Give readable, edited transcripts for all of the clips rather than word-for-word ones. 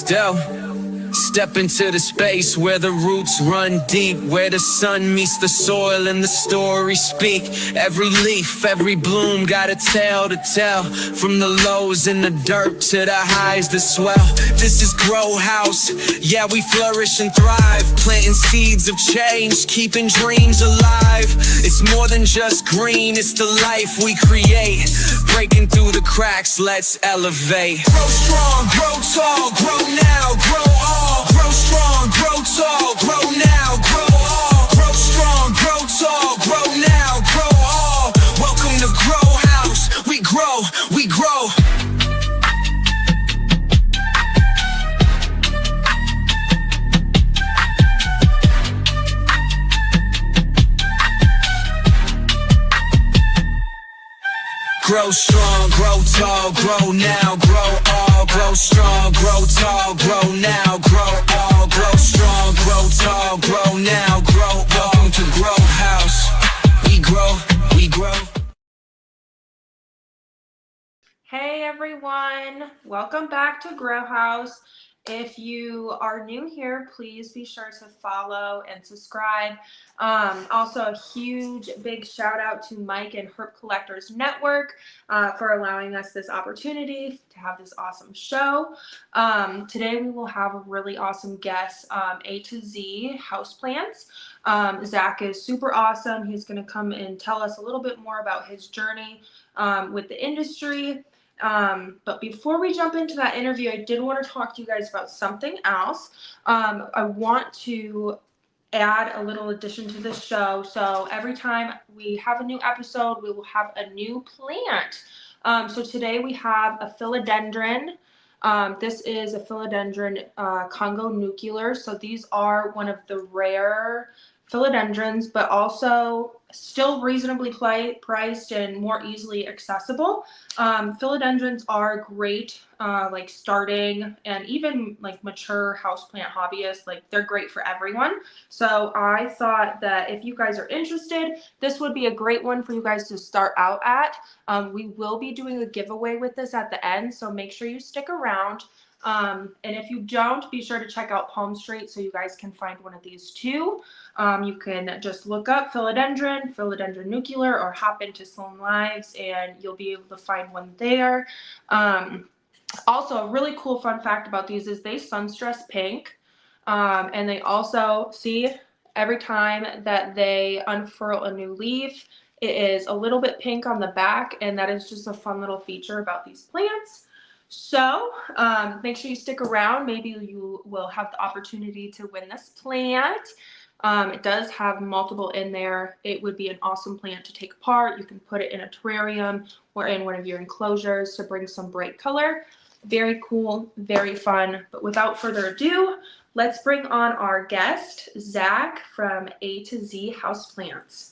dope. Step into the space where the roots run deep, where the sun meets the soil and the stories speak. Every leaf, every bloom got a tale to tell, from the lows in the dirt to the highs that swell. This is Grow House, yeah, we flourish and thrive, planting seeds of change, keeping dreams alive. It's more than just green, it's the life we create, breaking through the cracks, let's elevate. Grow strong, grow tall, grow now, grow all. Grow strong, grow tall, grow now, grow all. Grow strong, grow tall, grow now, grow all. Welcome to Grow House, we grow, we grow. Grow strong, grow tall, grow now, grow all. Grow strong, grow tall, grow now, grow all. Grow strong, grow tall, grow now, grow. Welcome to Grow House. We grow, we grow. Hey everyone, welcome back to Grow House. If you are new here, please be sure to follow and subscribe. Also, a huge big shout out to Mike and Herb Collectors Network for allowing us this opportunity to have this awesome show. Today we will have a really awesome guest, A2Z House Plants. Zach is super awesome. He's going to come and tell us a little bit more about his journey with the industry. But before we jump into that interview, I did want to talk to you guys about something else. I want to add a little addition to this show. So every time we have a new episode, we will have a new plant. So today we have a philodendron. This is a philodendron Congo nuclear. So these are one of the rare philodendrons, but also still reasonably priced and more easily accessible. Philodendrons are great, like starting and even like mature houseplant hobbyists, like they're great for everyone. So I thought that if you guys are interested, this would be a great one for you guys to start out at. We will be doing a giveaway with this at the end, so make sure you stick around. And if you don't, be sure to check out Palmstreet so you guys can find one of these too. You can just look up philodendron nuclear, or hop into Sloan Lives and you'll be able to find one there. Also, a really cool fun fact about these is they sunstress pink. And they also, see, every time that they unfurl a new leaf, it is a little bit pink on the back, and that is just a fun little feature about these plants. So make sure you stick around. Maybe you will have the opportunity to win this plant. It does have multiple in there. It would be an awesome plant to take apart. You can put it in a terrarium or in one of your enclosures to bring some bright color. Very cool, very fun. But without further ado, let's bring on our guest, Zach from A2Z House Plants.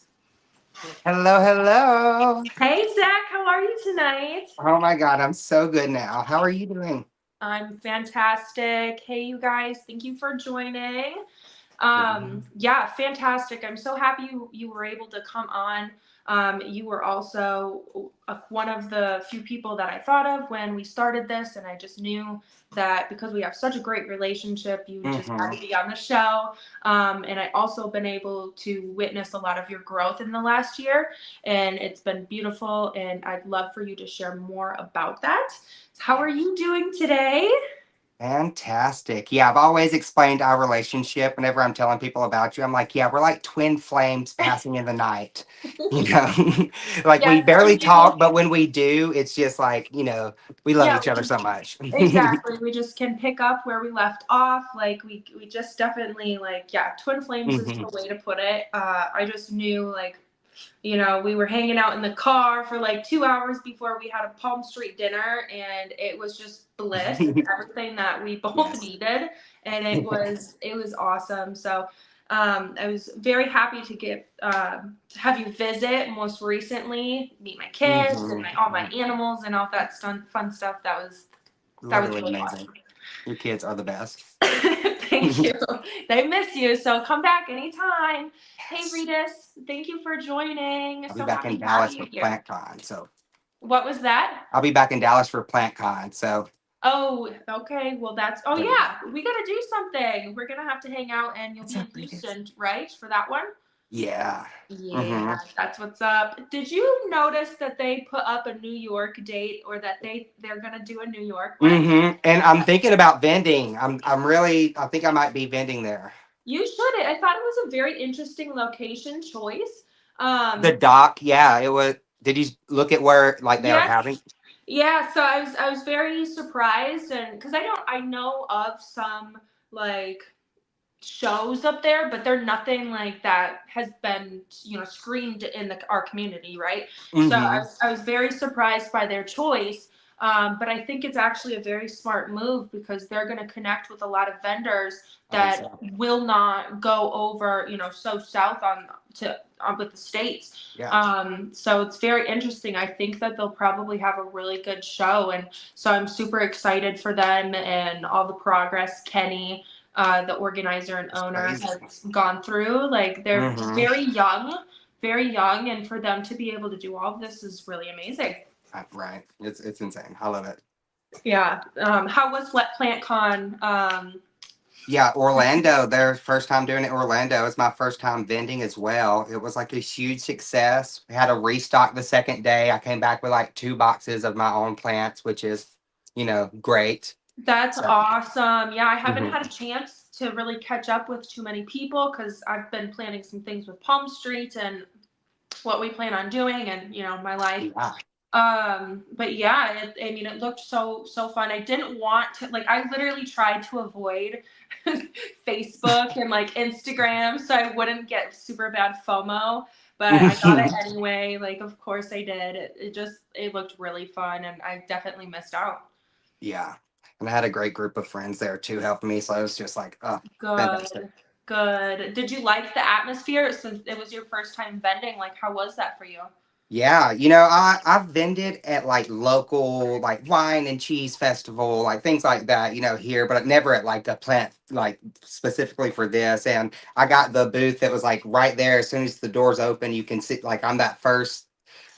Hello, hello. Hey, Zach, how are you tonight? Oh my God, I'm so good now. How are you doing? I'm fantastic. Hey, you guys, thank you for joining. Yeah, fantastic. I'm so happy you were able to come on. You were also one of the few people that I thought of when we started this, and I just knew that because we have such a great relationship, you just had to be on the show. And I also been able to witness a lot of your growth in the last year, and it's been beautiful, and I'd love for you to share more about that. How are you doing today? Fantastic. Yeah, I've always explained our relationship whenever I'm telling people about you. I'm like, yeah, we're like twin flames passing in the night. You know, like we barely talk, but when we do, it's just like, you know, we love each other so much. Exactly. We just can pick up where we left off. Like we just definitely like, yeah, twin flames is the way to put it. I just knew, like, you know, we were hanging out in the car for like 2 hours before we had a Palmstreet dinner, and it was just bliss. Everything that we both needed, and it was awesome. So I was very happy to have you visit most recently, meet my kids and all my animals and all that fun stuff. That was really amazing. Awesome. Your kids are the best. Thank you. They miss you, so come back anytime. Hey, Ritas, thank you for joining. I'll be back in Dallas for PlantCon. So what was that? I'll be back in Dallas for PlantCon. So Oh, okay. Well, oh But yeah, we gotta do something. We're gonna have to hang out, and you'll it's be so in pretty. Houston, right, for that one? Yeah. Yeah, Mm-hmm. that's what's up. Did you notice that they put up a New York date, or that they're gonna do a New York one? Mm-hmm. And I'm thinking about vending. I think I might be vending there. You should. I thought it was a very interesting location choice. The Um, dock, yeah, it was. Did you look at where like they were yes, having? yeah. So I was very surprised, and because I know of some like shows up there, but they're nothing like that has been screened in our community, right? So Mm-hmm. I was very surprised by their choice. But I think it's actually a very smart move because they're going to connect with a lot of vendors I think that so. will not go over so south with the states. Yeah. So it's very interesting. I think that they'll probably have a really good show, and so I'm super excited for them and all the progress Kenny, the organizer and It's owner, crazy. has gone through. Like, they're Mm-hmm. very young, and for them to be able to do all of this is really amazing. Right. It's insane. I love it. Yeah. How was Wet Plant Con? Yeah, Orlando, their first time doing it in Orlando. It's my first time vending as well. It was like a huge success. We had a restock the second day. I came back with like 2 boxes of my own plants, which is, great. That's So, awesome. Yeah, I haven't mhm. had a chance to really catch up with too many people because I've been planning some things with Palmstreet and what we plan on doing, and my life. Yeah. But yeah, it looked so fun. I didn't want to, like, I literally tried to avoid Facebook and like Instagram so I wouldn't get super bad FOMO, but I got it anyway. Like, of course I did. It looked really fun, and I definitely missed out. Yeah. And I had a great group of friends there too helping me. So it was just like, oh, fantastic. Good, good. Did you like the atmosphere since it was your first time vending? Like, how was that for you? Yeah, I've vended at like local like wine and cheese festival, like things like that, here, but never at like a plant like specifically for this. And I got the booth that was like right there. As soon as the doors open, you can see like I'm that first,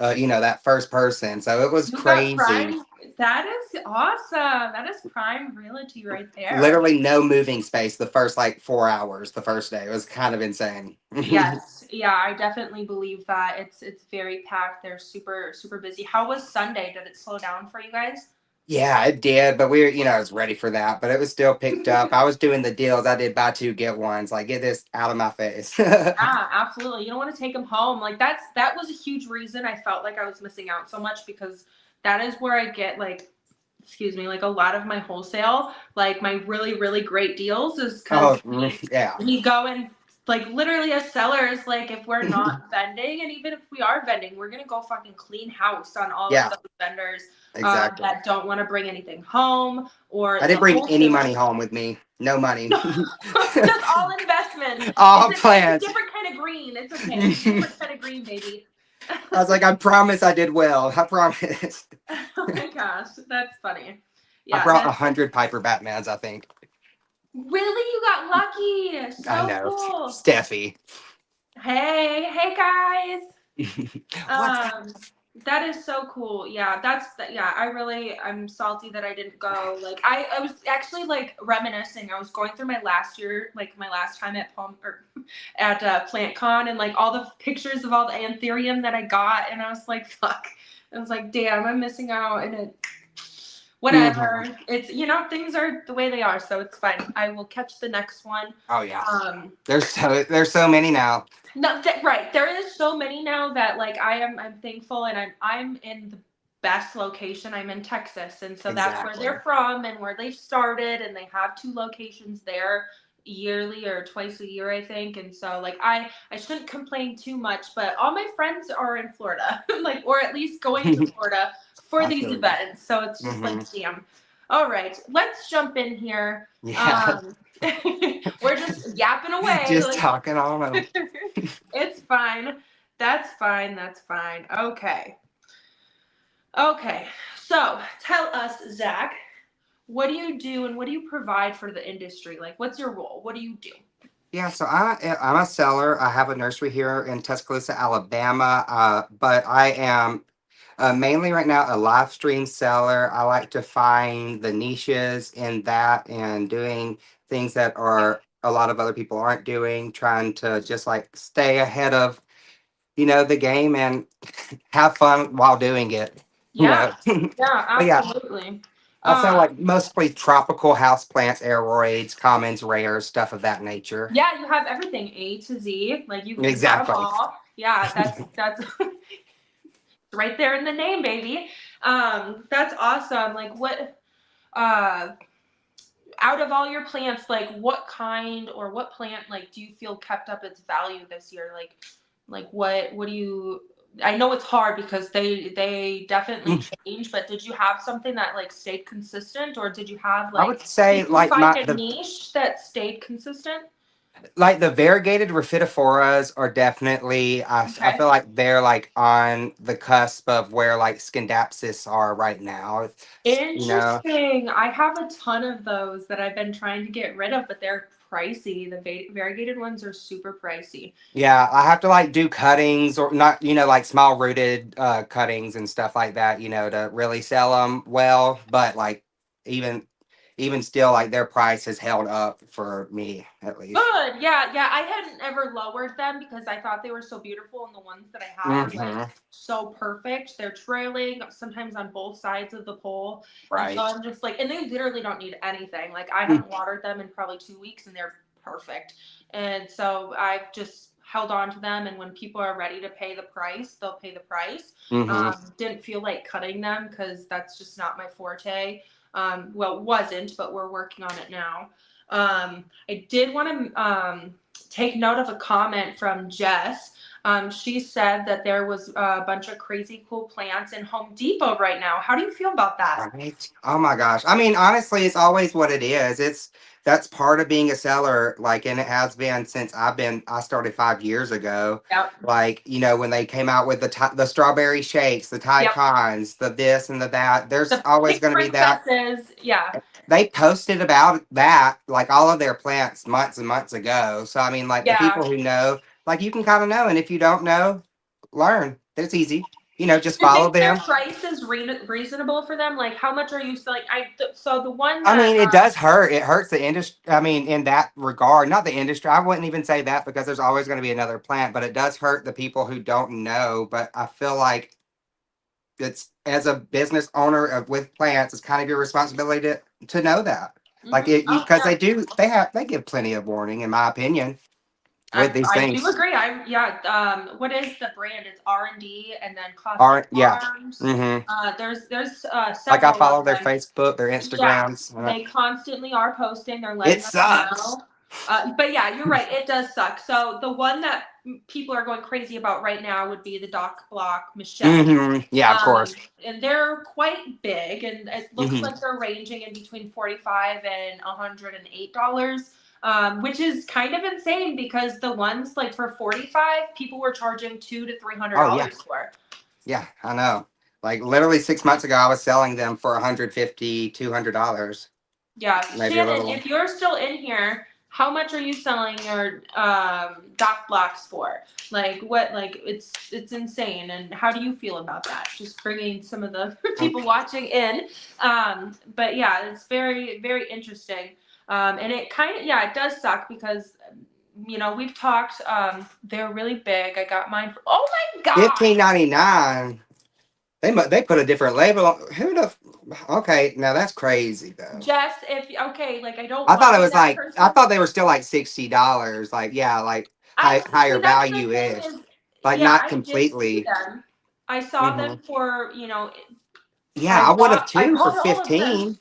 that first person. So it was You got crazy. prime. That is awesome. That is prime realty right there. Literally no moving space the first like 4 hours the first day. It was kind of insane. Yes. Yeah, I definitely believe that. It's very packed. They're super super busy. How was Sunday? Did it slow down for you guys? Yeah, it did, but I was ready for that, but it was still picked up. I was doing the deals. I did buy two, get ones. Like, get this out of my face. Yeah, absolutely. You don't want to take them home. Like, that was a huge reason I felt like I was missing out so much, because that is where I get, like, excuse me, like, a lot of my wholesale, like my really really great deals, is because Oh, yeah. we go and, like, literally as sellers, like, if we're not vending, and even if we are vending, we're gonna go fucking clean house on all of Yeah, those vendors exactly. that don't want to bring anything home, I or the didn't bring any wholesalers. money home with me. No money. Just all investment. All It's a plans. different kind of green. It's okay. It's a I different kind of green, baby. was like, I promise I did well. I promise. Oh my gosh, that's funny. I Yeah, brought that's 100 Piper Batmans, I think. really, you got lucky. I So know. cool. Steffi. Hey guys. What's Um, that is so cool. Yeah, yeah, I'm salty that I didn't go. Like, I was actually like reminiscing. I was going through my last year, like my last time at at PlantCon, and like all the pictures of all the anthurium that I got, and I was like, fuck. I was like, damn, I'm missing out, and Mhm. whatever. It's, things are the way they are, so it's fine. I will catch the next one. Oh, yeah. Um, There's so many now. no, right. There is so many now that, like, I'm thankful, and I'm in the best location. I'm in Texas, and so that's where Exactly. they're from and where they've started, and they have two locations there, yearly or twice a year, I think. And so, like, I shouldn't complain too much, but all my friends are in Florida, like, or at least going to Florida for I these feel you. events. So it's just like, Hmm. damn. All right, let's jump in here. Yeah. We're just yapping away, Just like. talking on them. It's fine. That's fine. That's fine. Okay. Okay. So tell us, Zach, what do you do and what do you provide for the industry? Like, what's your role? What do you do? Yeah, so I'm a seller. I have a nursery here in Tuscaloosa, Alabama. But I am Mainly right now, a live stream seller. I like to find the niches in that and doing things that are a lot of other people aren't doing, trying to just like stay ahead of, the game and have fun while doing it, you know. Yeah. Yeah, But yeah, absolutely. I sell Um, like mostly tropical house plants, aeroids, commons, rares, stuff of that nature. yeah, you have everything A to Z. Like you got them Exactly. all. Yeah, that's right there in the name, baby. That's awesome. Like what uh out of all your plants, like what kind or what plant like do you feel kept up its value this year? Like what do you I know it's hard because they definitely change, but did you have something that like stayed consistent or did you have I like would say did you like find my a the niche that stayed consistent? like the variegated Rhaphidophores are definitely I Okay. feel like they're like on the cusp of where like Scindapsus are right now. You know. Interesting. I have a ton of those that I've been trying to get rid of, but they're pricey. The variegated ones are super pricey. Yeah, I have to like do cuttings or not, like small rooted cuttings and stuff like that, to really sell them well. But like even even still, like their price has held up for me at least. Good. Yeah, yeah. I hadn't ever lowered them because I thought they were so beautiful, and the ones that I have are like Hmm. so perfect. They're trailing sometimes on both sides of the pole, and so Right. I'm just like, and they literally don't need anything. Like I haven't watered them in probably 2 weeks, and they're perfect. And so I've just held on to them, and when people are ready to pay the price, they'll pay the price. Hmm. Didn't feel like cutting them because that's just not my forte. Well, it wasn't, but we're working on it now. I did want to take note of a comment from Jess. She said that there was a bunch of crazy cool plants in Home Depot right now. How do you feel about that? Right. Oh my gosh. I mean, honestly, it's always what it is. That's part of being a seller, like, and it has been since I started 5 years ago. Yep. Like, when they came out with the strawberry shakes, the Yep. Taiwans, the this and the that, there's The always pink going to be that. princesses. Yeah. They posted about that, like all of their plants months and months ago. So, I mean, like the Yeah. people who know, like you can kind of know. And if you don't know, learn. It's easy. Just Do you follow think their them. price is reasonable for them? Like, how much are you selling? So the one I that mean, it does hurt. It hurts the industry. I mean, in that regard, not the industry. I wouldn't even say that because there's always going to be another plant, but it does hurt the people who don't know. But I feel like it's as a business owner with plants, it's kind of your responsibility to know that. Like Mhm. Oh because yeah. they give plenty of warning, in my opinion, with these I do things. agree. I'm yeah. What is the brand? It's R&D and then Cosmic Aren't yeah. Farms. Mm-hmm. There's Like I several follow of their them. Facebook, their Yeah, Instagrams. they constantly are posting. They're It letting us sucks. know. But yeah, you're right. It does suck. So the one that people are going crazy about right now would be the Doc Block Michelle. Mm-hmm. Yeah, of course. And they're quite big, and it looks Mm-hmm. like they're ranging in between $45 and $108. Which is kind of insane because the ones like for 45, people were charging $200 to three hundred Oh yeah. dollars for. Yeah, I know. Like literally 6 months ago, I was selling them for 150, $200, Yeah, maybe a Shannon, little. if you're still in here, how much are you selling your dock blocks for? Like what? Like it's insane. And how do you feel about that? Just bringing some of the people Okay. watching in. But yeah, it's very very interesting. And it kind of it does suck because we've talked. They're really big. I got mine for. Oh my god! 15.99. They put a different label on. Okay, now that's crazy though. Jess, if okay, like I don't I want thought to it be was that like I person. thght they were still like $60. Like yeah, like I higher see that's the value thing ish. is, Like yeah, not I did see completely. them. I saw Hmm. them for, Yeah, I would have I too for bought all of them. 15.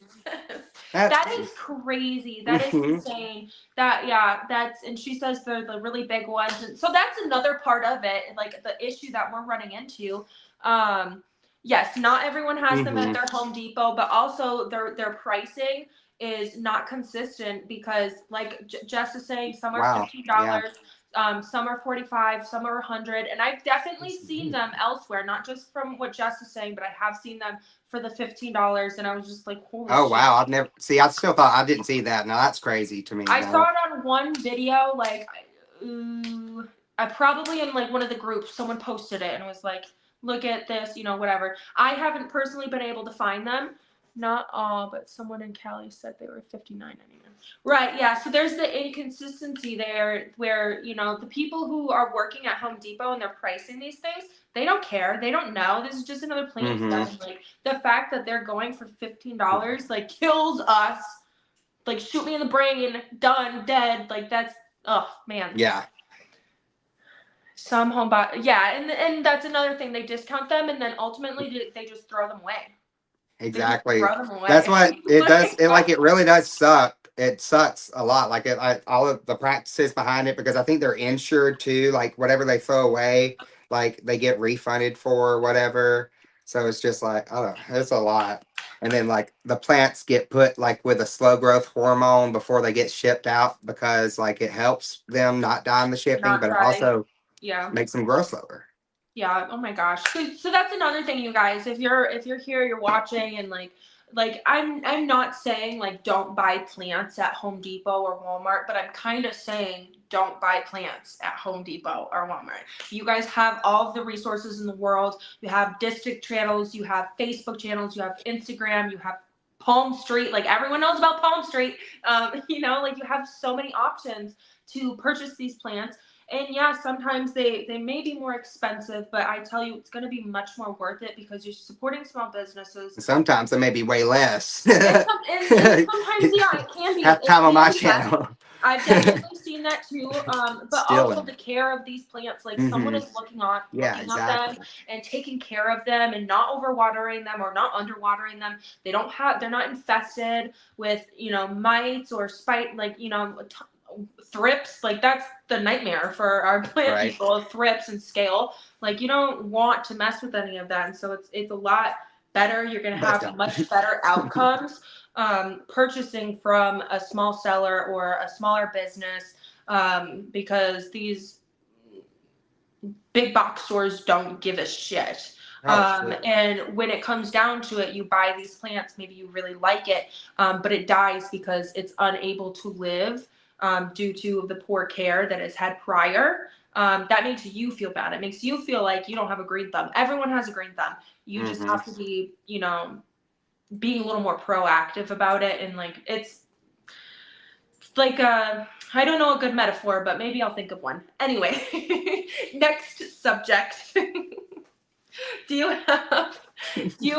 That's That is crazy. That is hmm. insane. That's and she says they're the really big ones. And so that's another part of it, like the issue that we're running into. Um, yes, not everyone has them at Hmm. their Home Depot, but also their pricing is not consistent because like Jess is saying, some are Wow. Yeah. $15, some are 45, some are 100, and I've definitely seen them elsewhere, not just from what Jess is saying, but I have seen them for the $15, and I was just like, holy Oh shit. wow, I've never see. I still thought I didn't see that. Now that's crazy to me I saw though. it on one video, like, I probably in like one of the groups, someone posted it and was like, look at this, you know, whatever. I haven't personally been able to find them. Not all, but someone in Cali said they were $59.99. Right, yeah. So there's the inconsistency there where, you know, the people who are working at Home Depot and they're pricing these things, they don't care. They don't know. This is just another plant to them. Like the fact that they're going for $15 like kills us. Like shoot me in the brain, done, dead. Like that's oh man. Yeah. Some yeah, and that's another thing. They discount them and then ultimately they just throw them away. Exactly. Throw them away. That's what it does. It like it really does suck. It sucks a lot. Like all of the practices behind it, because I think they're insured too. Like whatever they throw away, like they get refunded for or whatever. So it's just like, I don't know, it's a lot. And then like the plants get put like with a slow growth hormone before they get shipped out, because like it helps them not die in the shipping, but it also makes them grow slower. Yeah. Oh my gosh. So that's another thing, you guys. If you're here, you're watching, and like I'm not saying like don't buy plants at Home Depot or Walmart, but I'm kind of saying don't buy plants at Home Depot or Walmart. You guys have all of the resources in the world. You have district channels, you have Facebook channels, you have Instagram, you have Palmstreet. Like everyone knows about Palmstreet. You know, like you have so many options to purchase these plants. And yeah, sometimes they may be more expensive, but I tell you, it's going to be much more worth it because you're supporting small businesses. Sometimes they may be way less. And sometimes, yeah, it can be. Have time on my channel. I've definitely seen that too. But also the care of these plants, like someone is looking at them and taking care of them and not overwatering them or not underwatering them. They're not infested with, you know, mites or like, you know, thrips. Like that's the nightmare for our plant people, thrips and scale. Like you don't want to mess with any of that. And so it's a lot better. You're going to have much better outcomes purchasing from a small seller or a smaller business, because these big box stores don't give a shit. And when it comes down to it, you buy these plants, maybe you really like it, but it dies because it's unable to live due to the poor care that it's had prior. That makes you feel bad. It makes you feel like you don't have a green thumb. Everyone has a green thumb. You just have to be, you know, being a little more proactive about it. And like, it's like, I don't know a good metaphor, but maybe I'll think of one. Anyway, next subject. Do you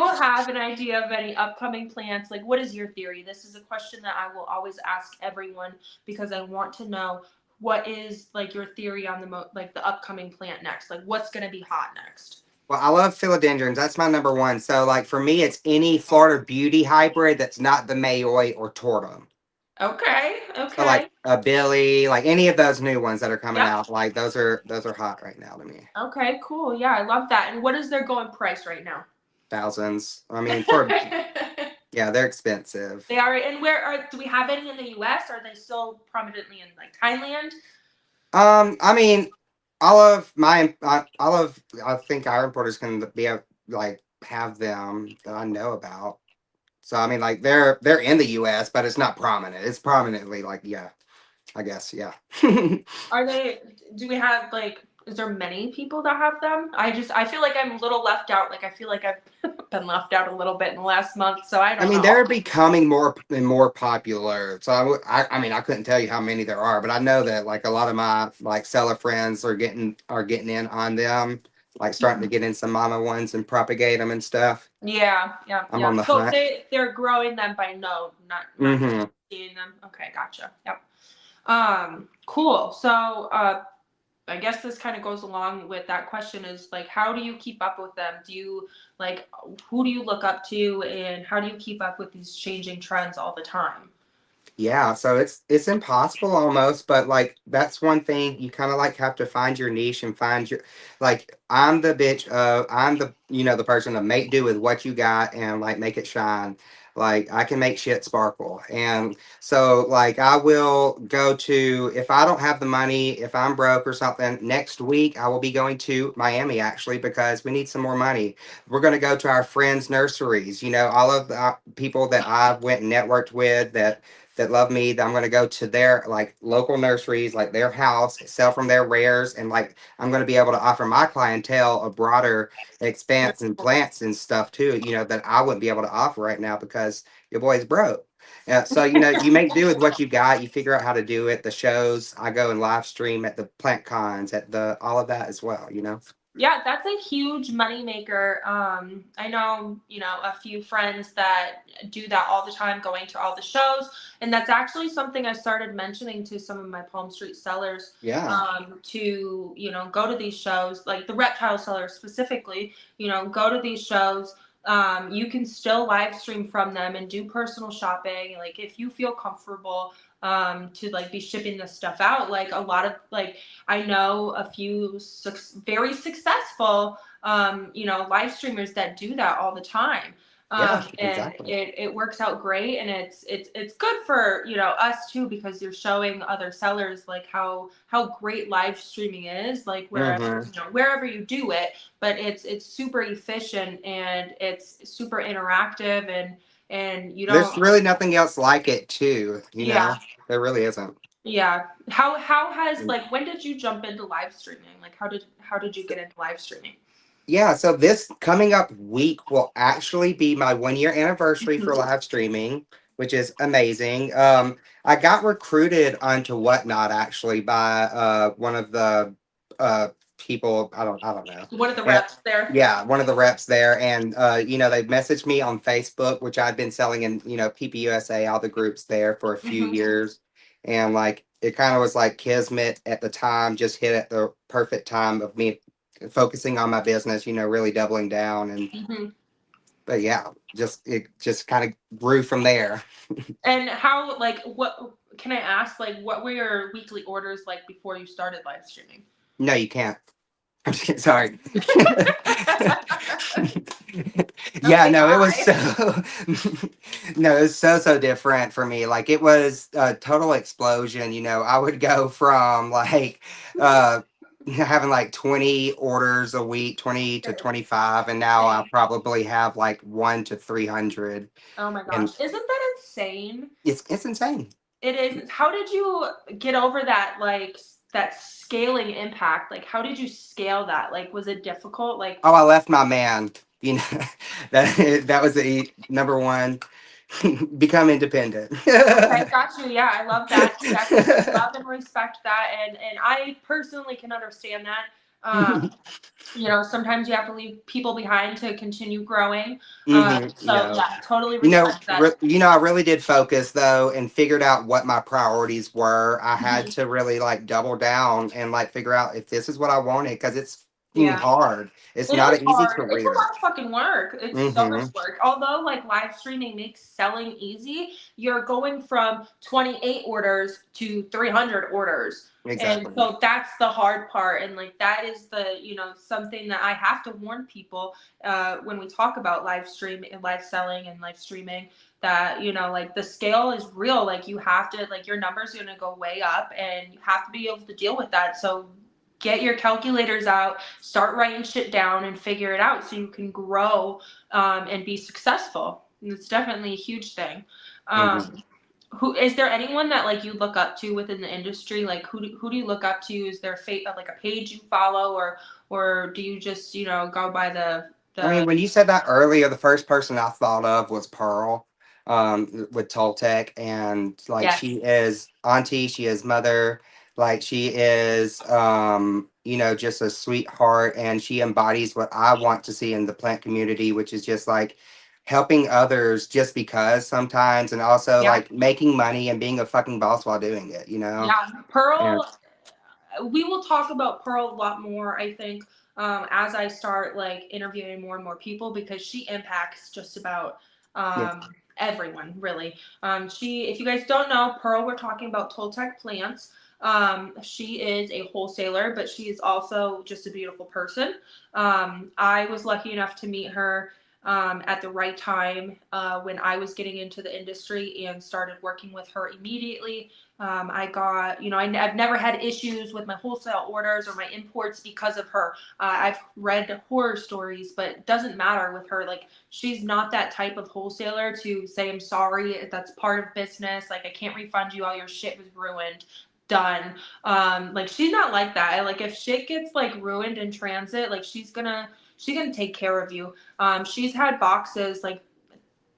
have an idea of any upcoming plants? Like, what is your theory? This is a question that I will always ask everyone because I want to know what is like your theory on the upcoming plant next. Like, what's going to be hot next? Well, I love philodendrons. That's my number one. So, like for me, it's any Florida Beauty hybrid that's not the Mayoi or Tortum. Okay. So like a Billy, like any of those new ones that are coming out, like those are hot right now to me. Okay, cool. Yeah, I love that. And what is their going price right now? Thousands. I mean, yeah, they're expensive. They are. And do we have any in the U.S.? Are they still prominently in like Thailand? I mean, I think our importers can have them that I know about. So I mean, like they're in the U.S., but it's not prominent. It's prominently like, yeah, I guess, yeah. Are they? Do we have like? Is there many people that have them? I feel like I'm a little left out. Like I feel like I've been left out a little bit in the last month. So I mean, they're becoming more and more popular. So I mean, I couldn't tell you how many there are, but I know that like a lot of my like seller friends are getting in on them. Like starting to get in some mama ones and propagate them and stuff. Yeah. I'm on the hunt. They're growing them by node, not seeing them. Okay, gotcha. Yep. Cool. So I guess this kind of goes along with that question is like, how do you keep up with them? Do you like, who do you look up to, and how do you keep up with these changing trends all the time? Yeah, so it's impossible almost, but like that's one thing you kind of like have to find your niche and find your like I'm the the person to make do with what you got and like make it shine. Like I can make shit sparkle. And so like I will go to, if I don't have the money, if I'm broke or something, next week I will be going to Miami actually because we need some more money. We're going to go to our friends' nurseries, you know, all of the people that I went and networked with that that love me, that I'm going to go to their like local nurseries, like their house, sell from their rares, and like I'm going to be able to offer my clientele a broader expanse and plants and stuff too, that I wouldn't be able to offer right now because your boy's broke. So you make do with what you got. You figure out how to do it. The shows, I go and live stream at the plant cons, at the all of that as well. Yeah, that's a huge moneymaker. I know, a few friends that do that all the time, going to all the shows. And that's actually something I started mentioning to some of my Palmstreet sellers, Yeah. to, go to these shows, like the reptile sellers specifically, go to these shows. You can still live stream from them and do personal shopping. Like if you feel comfortable, to like be shipping this stuff out, like a lot of like, I know a few very successful, live streamers that do that all the time. Yeah, And exactly. it works out great, and it's good for, us too, because you're showing other sellers like how great live streaming is, like Hmm. wherever you do it, but it's super efficient and it's super interactive, and you There's don't. really nothing else like it too, Yeah. there really isn't. Yeah. How has, like, when did you jump into live streaming? Like how did you get into live streaming? Yeah, so this coming up week will actually be my 1 year anniversary for Mhm. live streaming, which is amazing. I got recruited onto Whatnot actually by one of the uh people, I don't know. One of the Uh, reps there. yeah, one of the reps there, and they messaged me on Facebook, which I'd been selling in PPUSA, all the groups there for a few Hmm. years, and like it kind of was like kismet at the time, just hit at the perfect time of me focusing on my business, really doubling down. And Hmm. but yeah, it just kind of grew from there. And how, like, what can I ask, like, what were your weekly orders like before you started live streaming? No, you can't. I'm just kidding, sorry. Yeah, Okay, no, it was bye. so no, it was so different for me. Like it was a total explosion. I would go from like uh having like 20 orders a week, 20 to 25, and now I Dang. probably have like 1 to 300. Oh my gosh. And Isn't that insane? it's insane. It is. How did you get over that, like, that scaling impact? Like, how did you scale that? Like, was it difficult? Like, Oh, I left my man. You know, that was the number one. Become independent. okay, got you. Yeah, I love that. Definitely love and respect that, and I personally can understand that. Sometimes you have to leave people behind to continue growing. So Yeah. yeah, totally respect that. I really did focus though and figured out what my priorities were. I had Mhm. to really like double down and like figure out if this is what I wanted because it's Yeah. hard. It's It not is an easy hard. It's a career. lot of fucking work. It's so much Mm-hmm. work. Although, like, live streaming makes selling easy, you're going from 28 orders to 300 orders. And Exactly. so that's the hard part. And like that is the, something that I have to warn people, when we talk about live stream and live selling and live streaming, that, like the scale is real. Like you have to, like, your numbers are going to go way up and you have to be able to deal with that. So get your calculators out, start writing shit down, and figure it out so you can grow, and be successful. And it's definitely a huge thing. Mm-hmm. Who is there anyone that like you look up to within the industry? Like who do you look up to? Is there like a page you follow, or do you just go by I mean, the when you said that earlier, the first person I thought of was Pearl, with Toltec, and like she yes, is auntie, she is mother, like she is, just a sweetheart, and she embodies what I want to see in the plant community, which is just like helping others just because sometimes, and also yeah, like making money and being a fucking boss while doing it. yeah. And Pearl, we will talk about Pearl a lot more, I think, as I start like interviewing more and more people, because she impacts just about, yeah, everyone really. If you guys don't know, Pearl, we're talking about Toltec plants. She is a wholesaler, but she is also just a beautiful person. I was lucky enough to meet her, at the right time, when I was getting into the industry, and started working with her immediately. I got, I've never had issues with my wholesale orders or my imports because of her. I've read horror stories, but it doesn't matter with her. Like, she's not that type of wholesaler to say, I'm sorry, that's part of business. Like, I can't refund you. All your shit was ruined. Done. Like, she's not like that. Like, if shit gets like ruined in transit, like she's gonna take care of you. She's had boxes like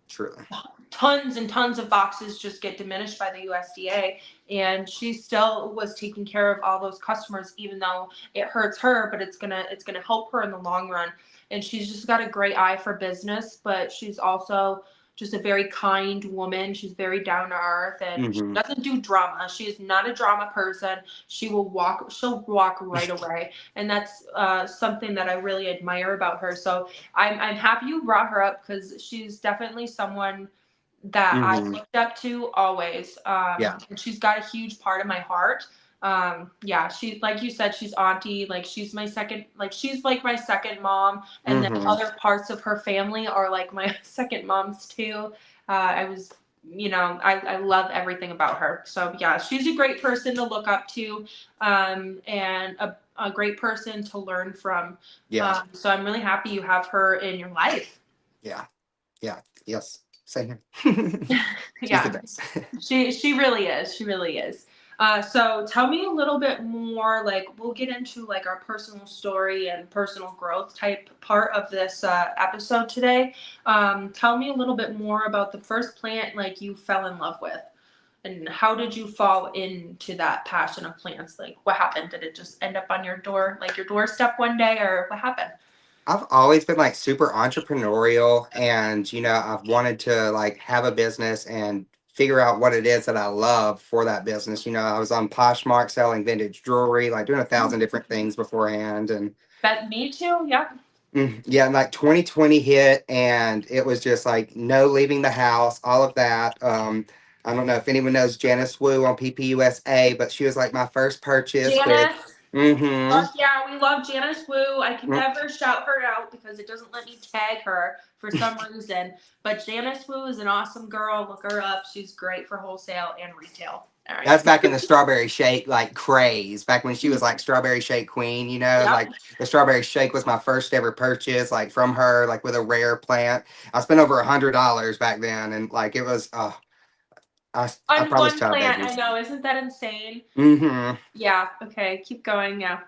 Truly. tons and tons of boxes just get diminished by the USDA, and she still was taking care of all those customers, even though it hurts her, but it's gonna help her in the long run. And she's just got a great eye for business, but she's also just a very kind woman. She's very down to earth, and she Mm-hmm. doesn't do drama. She is not a drama person. She'll walk right away, and that's something that I really admire about her. So I'm happy you brought her up, because she's definitely someone that I Mm-hmm. looked up to always. Yeah. And she's got a huge part of my heart. Yeah, she, like you said, she's auntie, like she's like my second mom, and then Mm-hmm. other parts of her family are like my second moms too. I was, I love everything about her. So yeah, she's a great person to look up to, and a great person to learn from. Yeah. So I'm really happy you have her in your life. Yeah. Yeah. Yes. Same here. She's the Yeah. best. She really is. She really is. So tell me a little bit more, like we'll get into like our personal story and personal growth type part of this episode today. Tell me a little bit more about the first plant like you fell in love with, and how did you fall into that passion of plants? Like what happened? Did it just end up on your doorstep one day, or what happened? I've always been like super entrepreneurial, and I've wanted to like have a business and figure out what it is that I love for that business. I was on Poshmark selling vintage jewelry, like doing 1,000 different things beforehand. And But me too. Yeah. yeah, and like 2020 hit, and it was just like no leaving the house, all of that. I don't know if anyone knows Janice Wu on PPUSA, but she was like my first purchase with. Janice. Mm-hmm. Yeah, we love Janice Wu. I can never shout her out because it doesn't let me tag her for some reason. But Janice Wu is an awesome girl. Look her up. She's great for wholesale and retail. All right. That's back in the strawberry shake like craze. Back when she was like strawberry shake queen, Yep. like the strawberry shake was my first ever purchase, like from her, like with a rare plant. I spent over $100 back then, and like it was, I On probably one child plant, I babies. know. Isn't that insane? Mm-hmm. Yeah. Okay. Keep going. Yeah.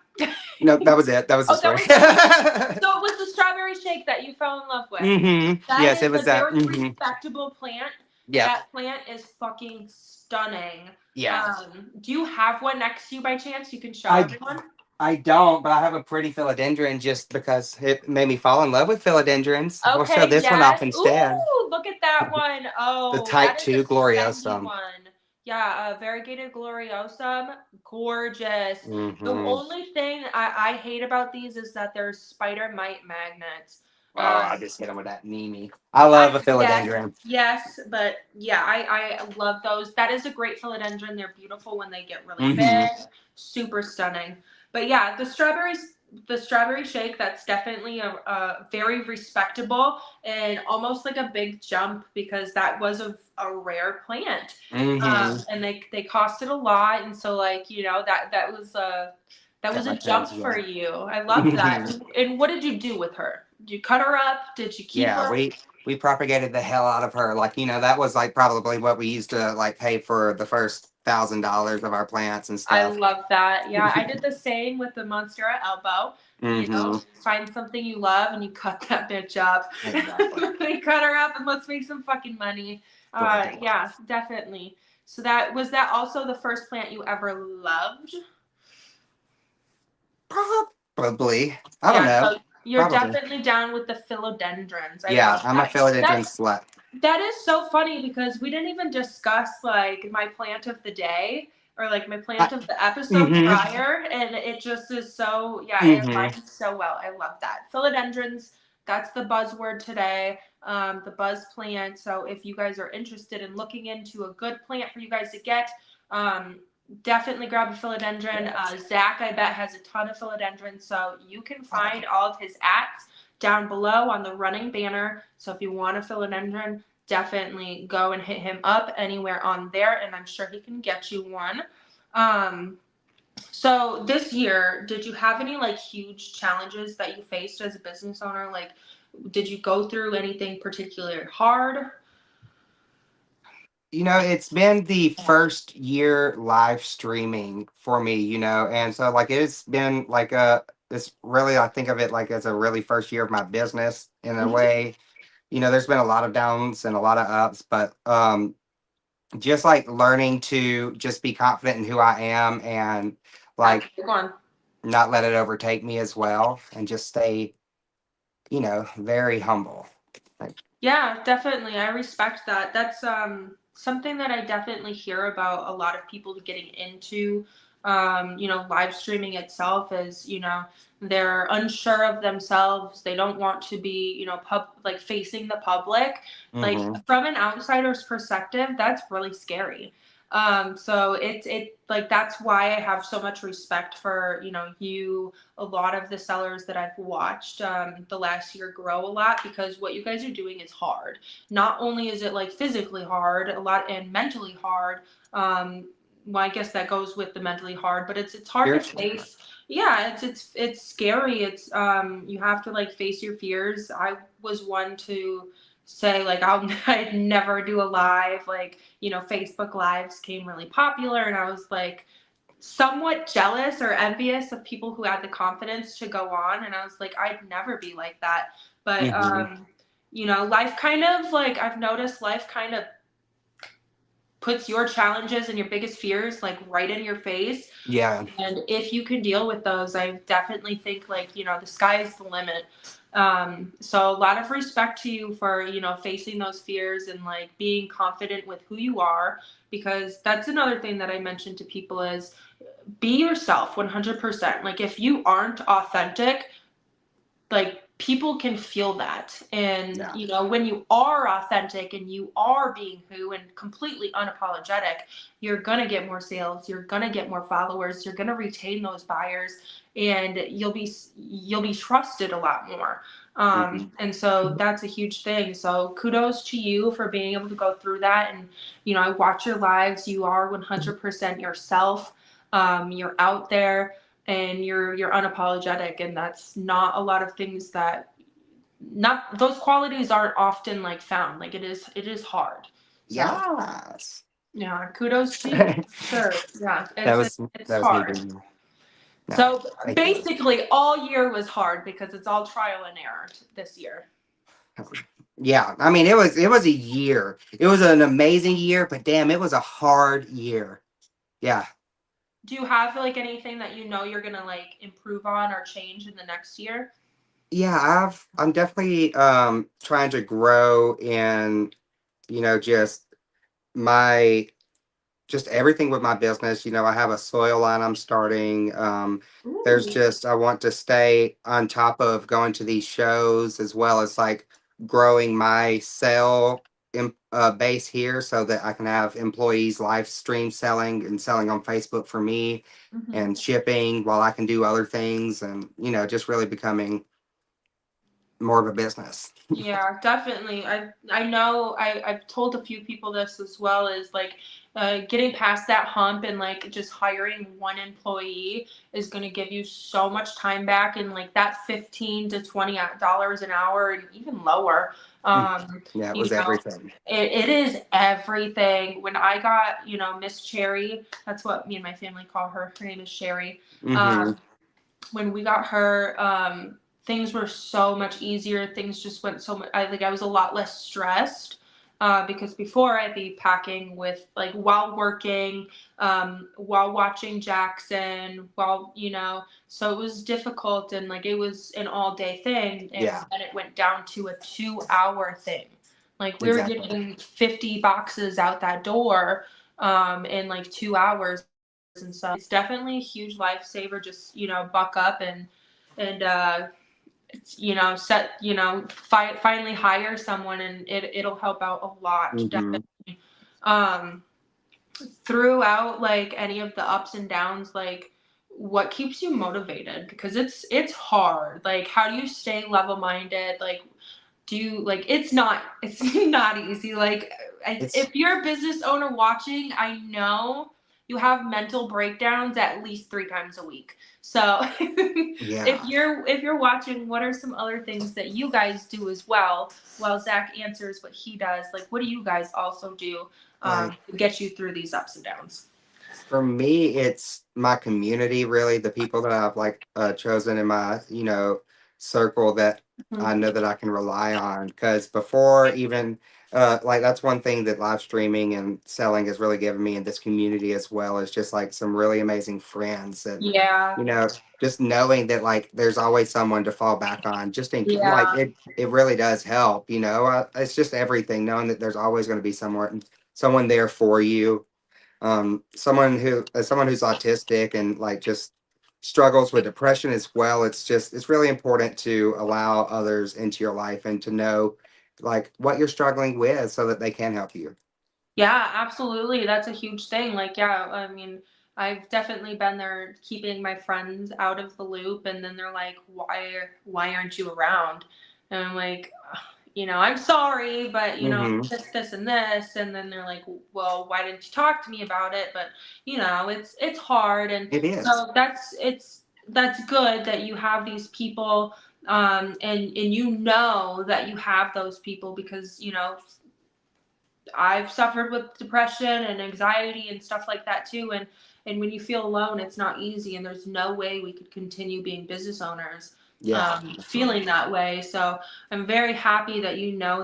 No, that was it. That was the Oh, that story. was it. So it was the strawberry shake that you fell in love with. Mm-hmm. That Yes, it is was a that. very Mm-hmm. respectable plant. Yep. That plant is fucking stunning. Yeah. Do you have one next to you by chance? You can show I everyone. I don't, but I have a pretty philodendron just because it made me fall in love with philodendrons. We'll show Okay, this one off yes. instead. Ooh, look at that one. The Oh, type that is a 2 spendy gloriosum. one. Yeah, variegated gloriosum. Gorgeous. The Mm-hmm. only thing I hate about these is that they're spider mite magnets. Oh, I just hit them with that Mimi. I love a Yes, philodendron. yes, but yeah, I love those. That is a great philodendron. They're beautiful when they get really Mm-hmm. big, super stunning. But yeah, the strawberry shake, that's definitely a very respectable and almost like a big jump, because that was a rare plant, Mm-hmm. and they costed a lot, and so like that Got was a my jump toes for wet. you. I love that. And what did you do with her? Did you cut her up? Did you keep Yeah, her? we propagated the hell out of her. Like, that was like probably what we used to like pay for the first $1,000 of our plants and I stuff. love that. Yeah, I did the same with the Monstera elbow. Mm-hmm. Find something you love and you cut that bitch up. Exactly. We cut her up and let's make some fucking money. Break it Yeah, off. definitely. So that also the first plant you ever loved? Probably. I don't Yeah, know. so you're Probably. definitely down with the philodendrons. I Yeah, love I'm a that. philodendron slut. That is so funny because we didn't even discuss like my plant of the day or like my plant of the episode Mm-hmm. prior, and it just is so, yeah, it Mm-hmm. aligns so well. I love that. Philodendrons, that's the buzzword today. The buzz plant. So if you guys are interested in looking into a good plant for you guys to get, definitely grab a philodendron. Zach, I bet, has a ton of philodendrons, so you can find all of his ats down below on the running banner. So if you want a philodendron, definitely go and hit him up anywhere on there, and I'm sure he can get you one. So this year, did you have any like huge challenges that you faced as a business owner? Like, did you go through anything particularly hard? It's been the first year live streaming for me, and so like it's been like it's really, I think of it like as a really first year of my business in a way. There's been a lot of downs and a lot of ups, but just like learning to just be confident in who I am and That's like a good one. not let it overtake me as well, and just stay, very humble. Like, Yeah, definitely. I respect that. That's something that I definitely hear about a lot of people getting into live streaming itself is, they're unsure of themselves. They don't want to be, like facing the public. Like mm-hmm. from an outsider's perspective, that's really scary. So it like that's why I have so much respect for, a lot of the sellers that I've watched the last year grow a lot, because what you guys are doing is hard. Not only is it like physically hard, a lot, and mentally hard. Well, I guess that goes with the mentally hard, but it's hard to face. Yeah, it's scary. It's you have to like face your fears. I was one to say like I'd never do a live. Like, Facebook lives came really popular, and I was like somewhat jealous or envious of people who had the confidence to go on, and I was like, I'd never be like that. But Mm-hmm. life kind of like, I've noticed life kind of puts your challenges and your biggest fears like right in your face. Yeah. And if you can deal with those, I definitely think like, the sky is the limit. So a lot of respect to you for, facing those fears and like being confident with who you are, because that's another thing that I mentioned to people is be yourself 100%. Like if you aren't authentic, like people can feel that. And Yeah. when you are authentic and you are being who and completely unapologetic, you're gonna get more sales, you're gonna get more followers, you're gonna retain those buyers, and you'll be trusted a lot more. Mm-hmm. And so that's a huge thing. So kudos to you for being able to go through that. And I watch your lives, you are 100% yourself. You're out there and you're unapologetic, and that's not a lot of things that, not those qualities aren't often like found. Like it is hard. So Yes. yeah, kudos to you. Sure. Yeah, that it's was it's that was me hard. being no. So Thank you. basically all year was hard because it's all trial and error this year. Yeah, I mean it was a year. It was an amazing year, but damn, it was a hard year. Yeah. Do you have like anything that you're gonna like improve on or change in the next year? Yeah, I'm definitely trying to grow in, just my just everything with my business. I have a soil line I'm starting. There's Ooh. just I want to stay on top of going to these shows, as well as like growing my base here, so that I can have employees live stream selling and selling on Facebook for me, Mhm. and shipping while I can do other things, and just really becoming more of a business. Yeah, definitely. I know I've told a few people this as well, is like getting past that hump and like just hiring one employee is going to give you so much time back, and like that 15 to $20 an hour and even lower. Yeah, it You was know, everything. it is everything. When I got, Miss Cherry, that's what me and my family call her. Her name is Sherry. Mm-hmm. Um, when we got her, things were so much easier. Things just went so much. I think I was a lot less stressed, because before I'd be packing with like while working, while watching Jackson, so it was difficult, and like it was an all day thing, and Yeah, then it went down to a 2 hour thing. Like we were exactly. getting 50 boxes out that door, in like 2 hours. And so it's definitely a huge lifesaver. Just buck up and set finally hire someone, and it'll help out a lot, Mm-hmm. definitely. um Throughout like any of the ups and downs, like what keeps you motivated, because it's hard. Like how do you stay level minded? Like do, like, it's not easy. Like, It's if you're a business owner watching, I know you have mental breakdowns at least 3 times a week. So yeah, if you're watching, what are some other things that you guys do as well? While Zach answers what he does, like, what do you guys also do like to get you through these ups and downs? for me, it's my community, really, the people that I've like chosen in my, circle that I Mhm. know that I can rely on. Because before even like that's one thing that live streaming and selling has really given me in this community as well, is just like some really amazing friends that, Yeah, you know, just knowing that like there's always someone to fall back on, just in like yeah. it really does help, it's just everything, knowing that there's always going to be someone there for you, someone who as someone who's autistic and like just struggles with depression as well. It's really important to allow others into your life and to know like what you're struggling with so that they can help you. Yeah, absolutely. That's a huge thing. Like, yeah, I mean, I've definitely been there keeping my friends out of the loop, and then they're like, why aren't you around? And I'm like, "Ugh, I'm sorry, but Mm-hmm. this and this." And then they're like, well, why didn't you talk to me about it? But it's hard, and It is. so that's good that you have these people, and that you have those people, because I've suffered with depression and anxiety and stuff like that too. And when you feel alone, it's not easy. And there's no way we could continue being business owners Yeah, feeling absolutely. that way. So I'm very happy that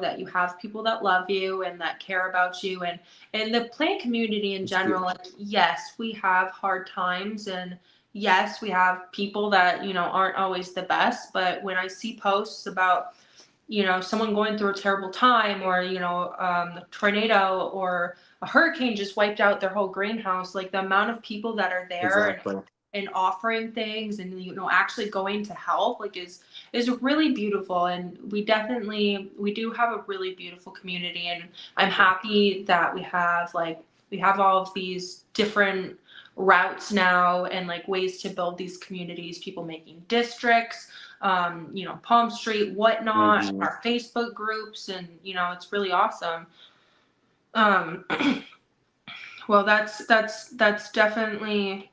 that you have people that love you and that care about you. And the plant community in It's general, beautiful. like, yes, we have hard times, and yes, we have people that aren't always the best. But when I see posts about someone going through a terrible time, or a tornado or a hurricane just wiped out their whole greenhouse, like, the amount of people that are there Exactly. and offering things, and actually going to help, like, is really beautiful. And we do have a really beautiful community, and I'm happy that we have all of these different routes now, and like ways to build these communities, people making districts, Palmstreet, whatnot, Mm-hmm. our Facebook groups, and it's really awesome. Um, well, that's definitely,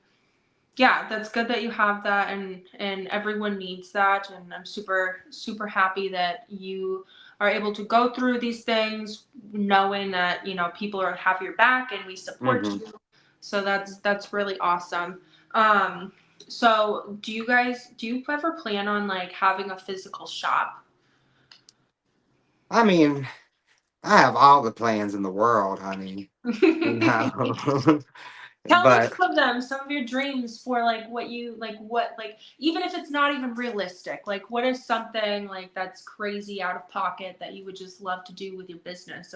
yeah, that's good that you have that, and everyone needs that, and I'm super super happy that you are able to go through these things, knowing that people have your back and we support Mm-hmm. you. So that's really awesome. Um, so do you ever plan on like having a physical shop? I mean, I have all the plans in the world, honey. You know. Tell me But some of them, some of your dreams for like what, like, even if it's not even realistic, like, what is something like that's crazy out of pocket that you would just love to do with your business,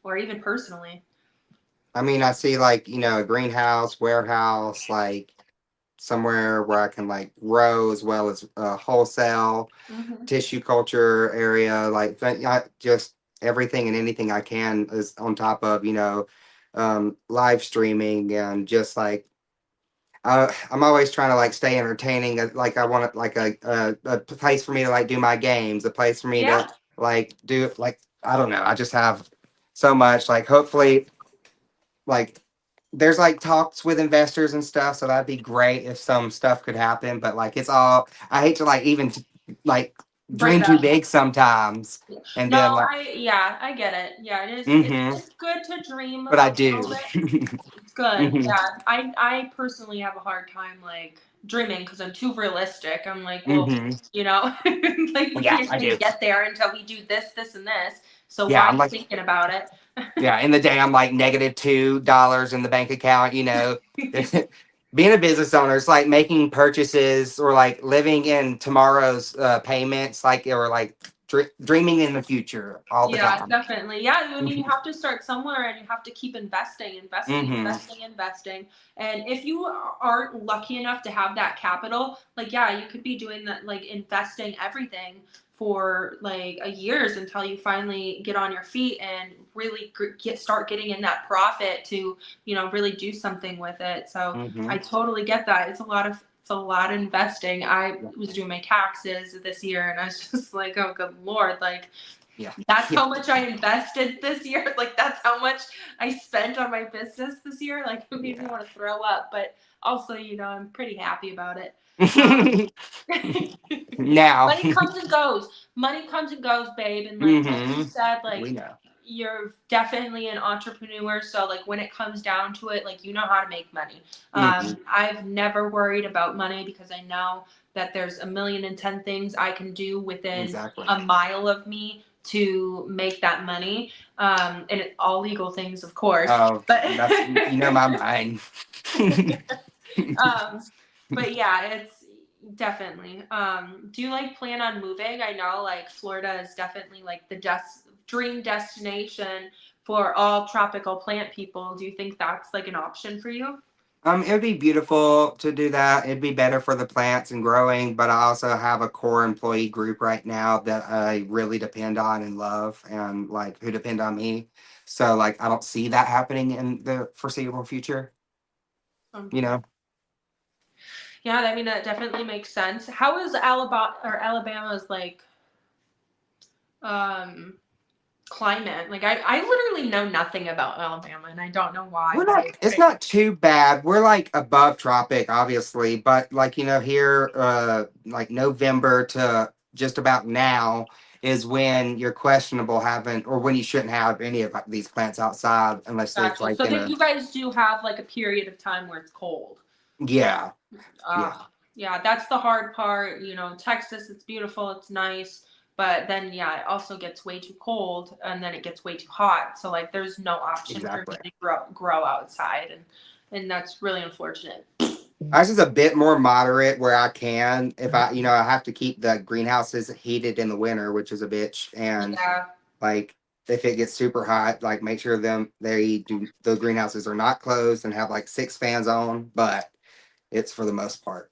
or even personally? I mean, I see like, a greenhouse, warehouse, like somewhere where I can like grow as well as wholesale, Hmm. tissue culture area, like just everything and anything I can is on top of, live streaming and just like, I'm always trying to like stay entertaining. Like I want like a place for me to like do my games, a place for me to Yeah. like do like, I don't know. I just have so much like, hopefully like there's like talks with investors and stuff, so that'd be great if some stuff could happen. But like it's all, I hate to like even like Bring dream it too up. big sometimes, and then No, like, yeah, I get it. Yeah, it is. mm-hmm, It's good to dream but I a little do. bit. It's good. Mm-hmm, Yeah, I personally have a hard time like dreaming because I'm too realistic. I'm like, well, mm-hmm. like, we Yeah, can't I even do. get there until we do this, this, and this. So Yeah, why I'm are you like, thinking about it? yeah, in the day I'm like -$2 in the bank account. Being a business owner, it's like making purchases or like living in tomorrow's payments, like, or like dreaming in the future all the Yeah, time. definitely. Yeah, I mean, you have to start somewhere, and you have to keep investing, investing, Mm-hmm. investing, investing. And if you aren't lucky enough to have that capital, like, yeah, you could be doing that, like, investing everything for like a years until you finally get on your feet and really start getting in that profit to, really do something with it. So Mm-hmm. I totally get that. It's a lot of investing. I was doing my taxes this year, and I was just like, oh, good Lord, like, Yeah. That's Yeah. how much I invested this year. Like that's how much I spent on my business this year. Like it made me Yeah. want to throw up, but also, I'm pretty happy about it. Um, Now. money comes and goes. Money comes and goes, babe. And like you Hmm. said, We like know. you're definitely an entrepreneur. So like when it comes down to it, like you know how to make money. Hmm. I've never worried about money because I know that there's 1,000,010 things I can do within Exactly. a mile of me to make that money. And all legal things, of course. Oh, But that's my mind. um, but yeah, it's definitely. Do you like plan on moving? I know like Florida is definitely like the dream destination for all tropical plant people. Do you think that's like an option for you? It would be beautiful to do that. It'd be better for the plants and growing, but I also have a core employee group right now that I really depend on and love and like who depend on me. So like I don't see that happening in the foreseeable future, Um, you know. yeah, I mean that definitely makes sense. How is Alabama's like um climate? Like I literally know nothing about Alabama and I don't know why, We're but not it's not too bad. We're like above tropic, obviously, but like here like November to just about now is when you're questionable having or when you shouldn't have any of these plants outside unless it's gotcha. like So in that a you guys do have like a period of time where it's cold. yeah, yeah, Yeah, that's the hard part. Texas, it's beautiful, it's nice, but then yeah, it also gets way too cold and then it gets way too hot. So like there's no option for exactly. me to grow outside and that's really unfortunate. Ours is a bit more moderate where I can if I have to keep the greenhouses heated in the winter, which is a bitch, and Yeah. like if it gets super hot, like make sure those greenhouses are not closed and have like 6 fans on, but it's for the most part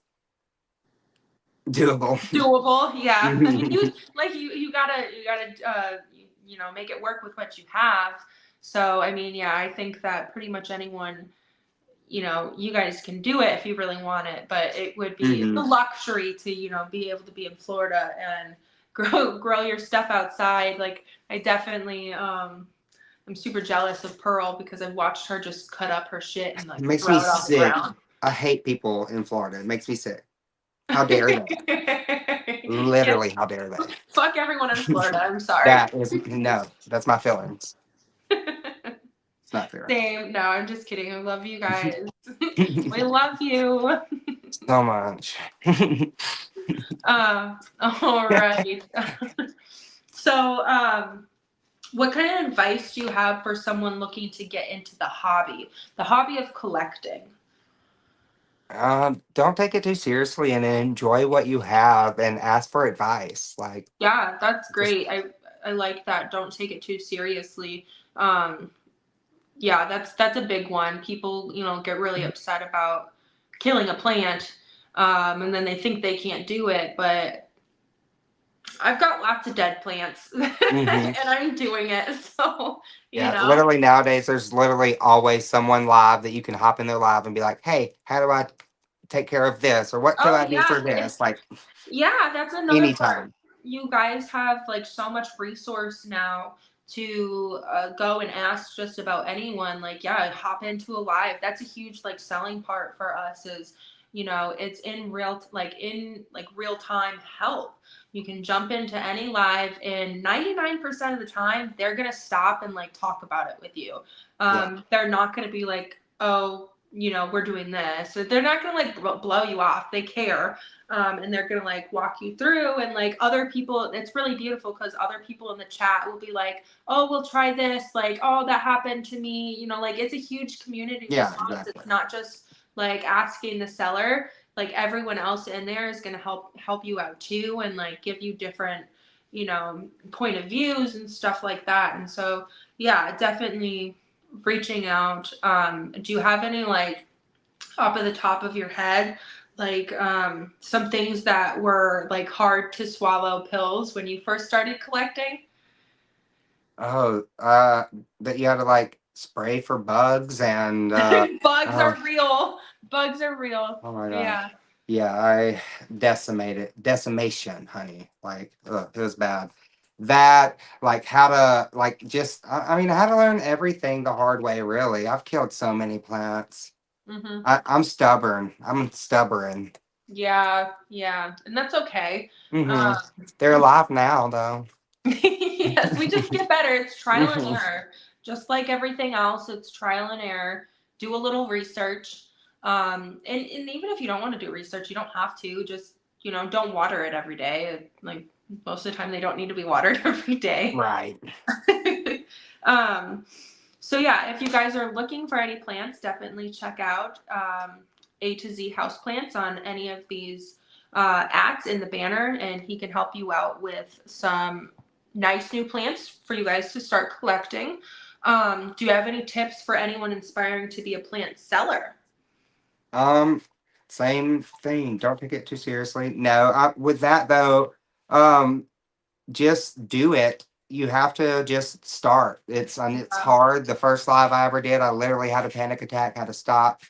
doable. Doable, yeah. I mean, you gotta make it work with what you have. So I mean, yeah, I think that pretty much anyone, you guys can do it if you really want it, but it would be Hmm. the luxury to, be able to be in Florida and grow your stuff outside. Like I definitely I'm super jealous of Pearl because I've watched her just cut up her shit and It like makes throw me it on the sick. ground. I hate people in Florida. It makes me sick. How dare they? Yeah, Literally, how dare they? fuck everyone in Florida. I'm sorry. That is no, that's my feelings. It's not fair. Same. No, I'm just kidding. I love you guys. We love you. So much. All right. So, what kind of advice do you have for someone looking to get into the hobby of collecting? Don't take it too seriously and enjoy what you have and ask for advice. Like, Yeah, that's just great. I like that. Don't take it too seriously. Um, yeah, that's a big one. People, get really upset about killing a plant, and then they think they can't do it, but I've got lots of dead plants hmm. and I'm doing it. So, Yeah, literally nowadays there's literally always someone live that you can hop in their live and be like, hey, how do I take care of this? Or what do oh I do yeah. for this? Like Yeah, that's another part. anytime. You guys have like so much resource now to go and ask just about anyone. Like, yeah, hop into a live. That's a huge like selling part for us is, it's in real time help. You can jump into any live and 99% of the time they're going to stop and like talk about it with you. Yeah. They're not going to be like, oh, we're doing this. So they're not going to like blow you off. They care, and they're gonna like walk you through and like other people. It's really beautiful because other people in the chat will be like, oh, we'll try this, like, oh, that happened to me, like it's a huge community Yeah, response. exactly. It's not just like asking the seller. Like everyone else in there is gonna help you out too and like give you different point of views and stuff like that. And so yeah, definitely reaching out. Do you have any like off of the top of your head, like some things that were like hard to swallow pills when you first started collecting? Oh, that you had to like spray for bugs and Bugs oh, are real. Bugs are real. oh my god. Yeah. Yeah, I decimation, honey. Like, ugh, it was bad. that, like how to like just I mean, I had to learn everything the hard way, really. I've killed so many plants. Mm-hmm. I'm stubborn. I'm stubborn. Yeah, yeah, and that's okay. Hmm. Um, They're alive now, though. yes, we just get better. It's trial and Hmm. error. Just like everything else, it's trial and error. Do a little research. And even if you don't want to do research, you don't have to. Just, don't water it every day. Like most of the time, they don't need to be watered every day. Right. um, so yeah, if you guys are looking for any plants, definitely check out A2Z House Plants on any of these ads in the banner, and he can help you out with some nice new plants for you guys to start collecting. Do you have any tips for anyone inspiring to be a plant seller? Um, Same thing. Don't take it too seriously. No, with that though, um, just do it. You have to just start. It's hard. The first live I ever did, I literally had a panic attack, had to stop,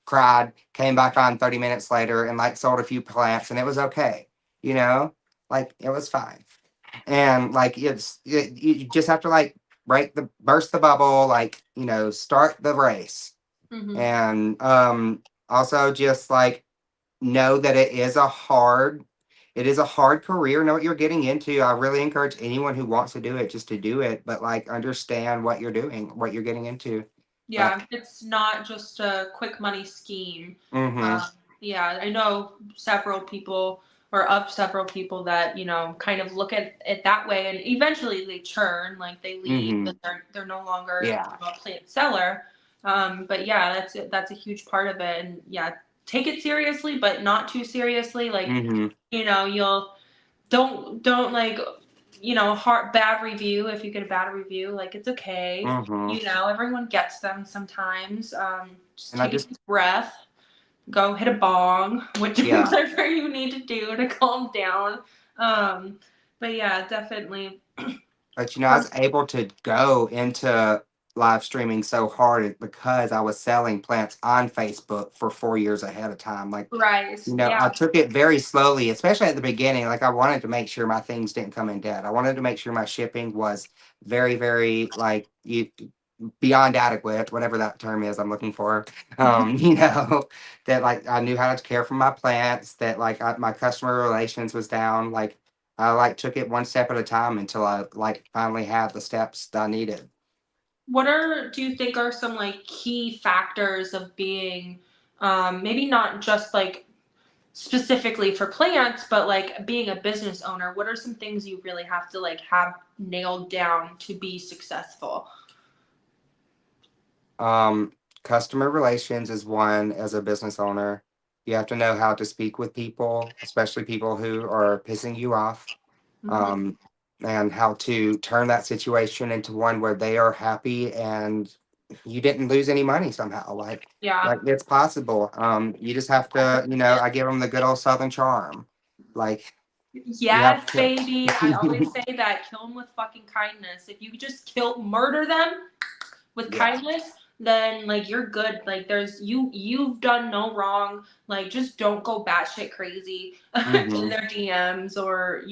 cried, came back on 30 minutes later and like sold a few plants and it was okay. You know? Like it was fine. And like you just have to like burst the bubble, like, start the race. Mm-hmm. And also just like know that it is a hard career. Know what you're getting into. I really encourage anyone who wants to do it just to do it, but like understand what you're doing, what you're getting into. Yeah, Like, it's not just a quick money scheme. mm-hmm, Um, yeah, I know several people that, kind of look at it that way, and eventually they churn, like they leave, mm-hmm, and they're no longer yeah, a plant seller. But yeah, that's a huge part of it, and yeah, take it seriously, but not too seriously. Like, mm-hmm, you'll don't like, heart bad review. If you get a bad review, like it's okay. mm-hmm. Everyone gets them sometimes. Just And I take a just, deep breath, go hit a bong, yeah. whatever you need to do to calm down. But yeah, definitely. But I was able to go into live streaming so hard because I was selling plants on Facebook for 4 years ahead of time. Like, Right. I Yeah. took it very slowly, especially at the beginning. Like, I wanted to make sure my things didn't come in debt. I wanted to make sure my shipping was very, very like beyond adequate, whatever that term is I'm looking for. That like I knew how to care for my plants, that like my customer relations was down. Like I like took it one step at a time until I like finally had the steps that I needed. Do you think are some like key factors of being, maybe not just like specifically for plants, but like being a business owner? What are some things you really have to like have nailed down to be successful? Um, Customer relations is one as a business owner. You have to know how to speak with people, especially people who are pissing you off. Mm-hmm. Um, and how to turn that situation into one where they are happy and you didn't lose any money somehow. Yeah. Like it's possible. You just have to, I give them the good old Southern charm. Like you have Yes, to. baby. I always say that. Kill them with fucking kindness. If you just murder them with Yeah. kindness, then like you're good. Like you've done no wrong. Like just don't go batshit crazy in Hmm. their DMs, or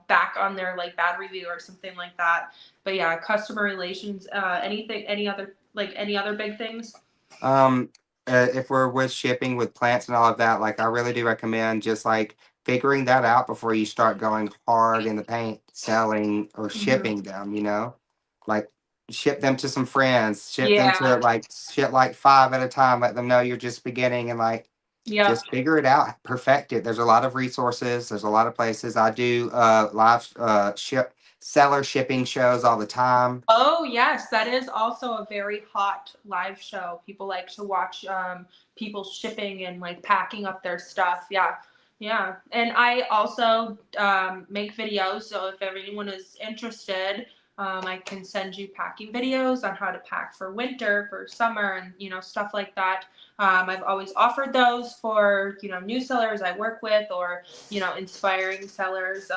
back on their like bad review or something like that. But yeah, customer relations. Any other big things? Um, if we're with shipping with plants and all of that, like I really do recommend just like figuring that out before you start going hard in the paint, selling or Hmm. shipping them. Like ship them to some friends, ship them Yeah. to like ship like five at a time, let them know you're just beginning and like Yep. just figure it out, perfect it. There's a lot of resources, there's a lot of places. I do live ship seller shipping shows all the time. Oh, yes, that is also a very hot live show. People like to watch people shipping and like packing up their stuff. Yeah. Yeah. And I also make videos. So if anyone is interested, I can send you packing videos on how to pack for winter, for summer, and stuff like that. I've always offered those for new sellers I work with, or inspiring sellers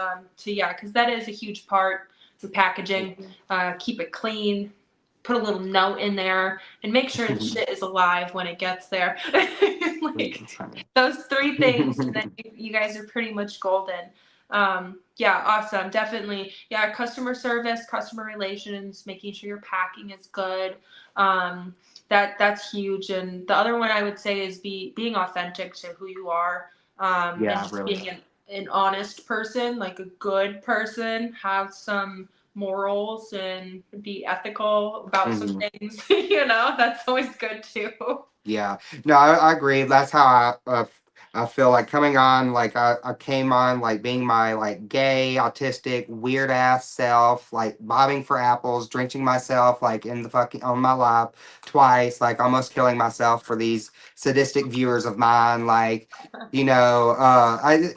yeah, because that is a huge part for packaging. Keep it clean, put a little note in there, and make sure the shit is alive when it gets there. Like It's funny. those three things, and then you guys are pretty much golden. Yeah, awesome. Definitely. Yeah, customer service, customer relations, making sure your packing is good. That's huge. And the other one I would say is being authentic to who you are. And Yeah, just really. being an honest person, like a good person, have some morals and be ethical about some Mhm. things, that's always good too. Yeah, no, I agree. That's how I feel like coming on. Like I came on like being my like gay, autistic, weird ass self, like bobbing for apples, drenching myself like in the fucking on my lap twice, like almost killing myself for these sadistic viewers of mine. Like, I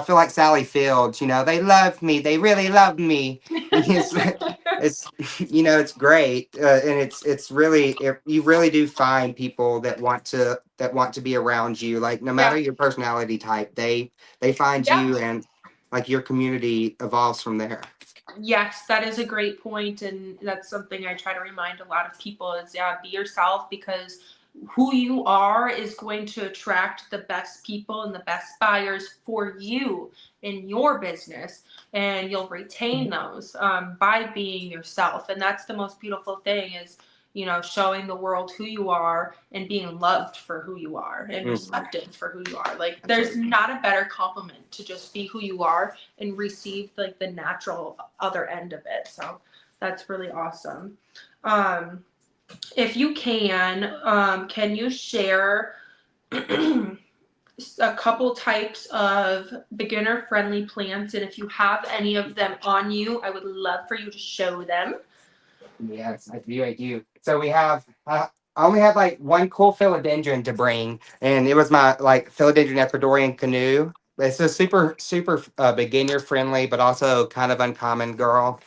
feel like Sally Fields. They love me. They really love me. It's it's great, and it's really you really do find people that want to be around you, like no matter Yeah. your personality type, they find Yeah. you, and like your community evolves from there. Yes, that is a great point, and that's something I try to remind a lot of people is, yeah, be yourself, because who you are is going to attract the best people and the best buyers for you in your business, and you'll retain those by being yourself. And that's the most beautiful thing is, showing the world who you are and being loved for who you are and Mhm. respected for who you are. Like, there's Absolutely. not a better compliment to just be who you are and receive like the natural other end of it. So that's really awesome. Um, if you can you share a couple types of beginner friendly plants? And if you have any of them on you, I would love for you to show them. Yes, I do. So we have. I only have like one cool philodendron to bring, and it was my like philodendron ecuadorian canoe. It's a super super beginner friendly, but also kind of uncommon girl.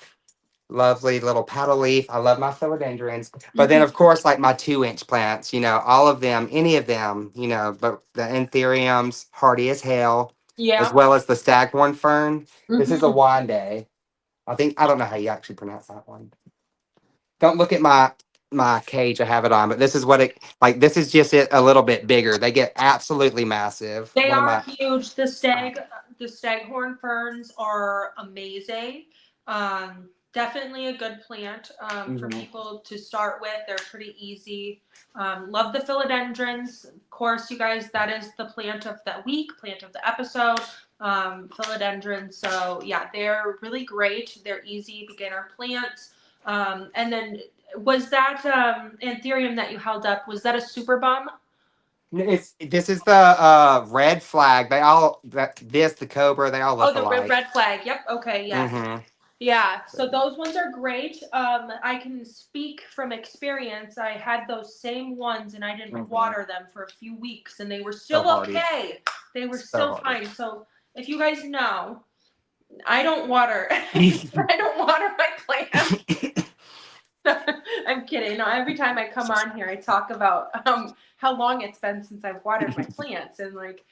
Lovely little paddle leaf. I love my philodendrons. But then, Mhm. of course, like my 2-inch plants, all of them, any of them, but the anthuriums, hardy as hell, as Yeah. well as the staghorn fern. This is a Hmm. wande. I don't know how you actually pronounce that one. Don't look at my cage. I have it on, but this is what it like. This is just it a little bit bigger. They get absolutely massive. They One of are my huge. The staghorn ferns are amazing. Definitely a good plant for Mhm. people to start with. They're pretty easy. Love the philodendrons. Of course, you guys, that is the plant of the week, plant of the episode. Philodendrons. So yeah, they're really great. They're easy beginner plants. And then was that anthurium that you held up? Was that a super bum? This is the red flag. The cobra, they all Oh, look the alike. red flag. Yep. Okay. Yes. Mm-hmm. Yeah. So those ones are great. I can speak from experience. I had those same ones and I didn't Mm-hmm. water them for a few weeks and they were So still hardy. okay. They were So still hardy. fine. So if you guys know, I don't water. I don't water my plants. I'm kidding. No, every time I come on here, I talk about how long it's been since I've watered my plants, and like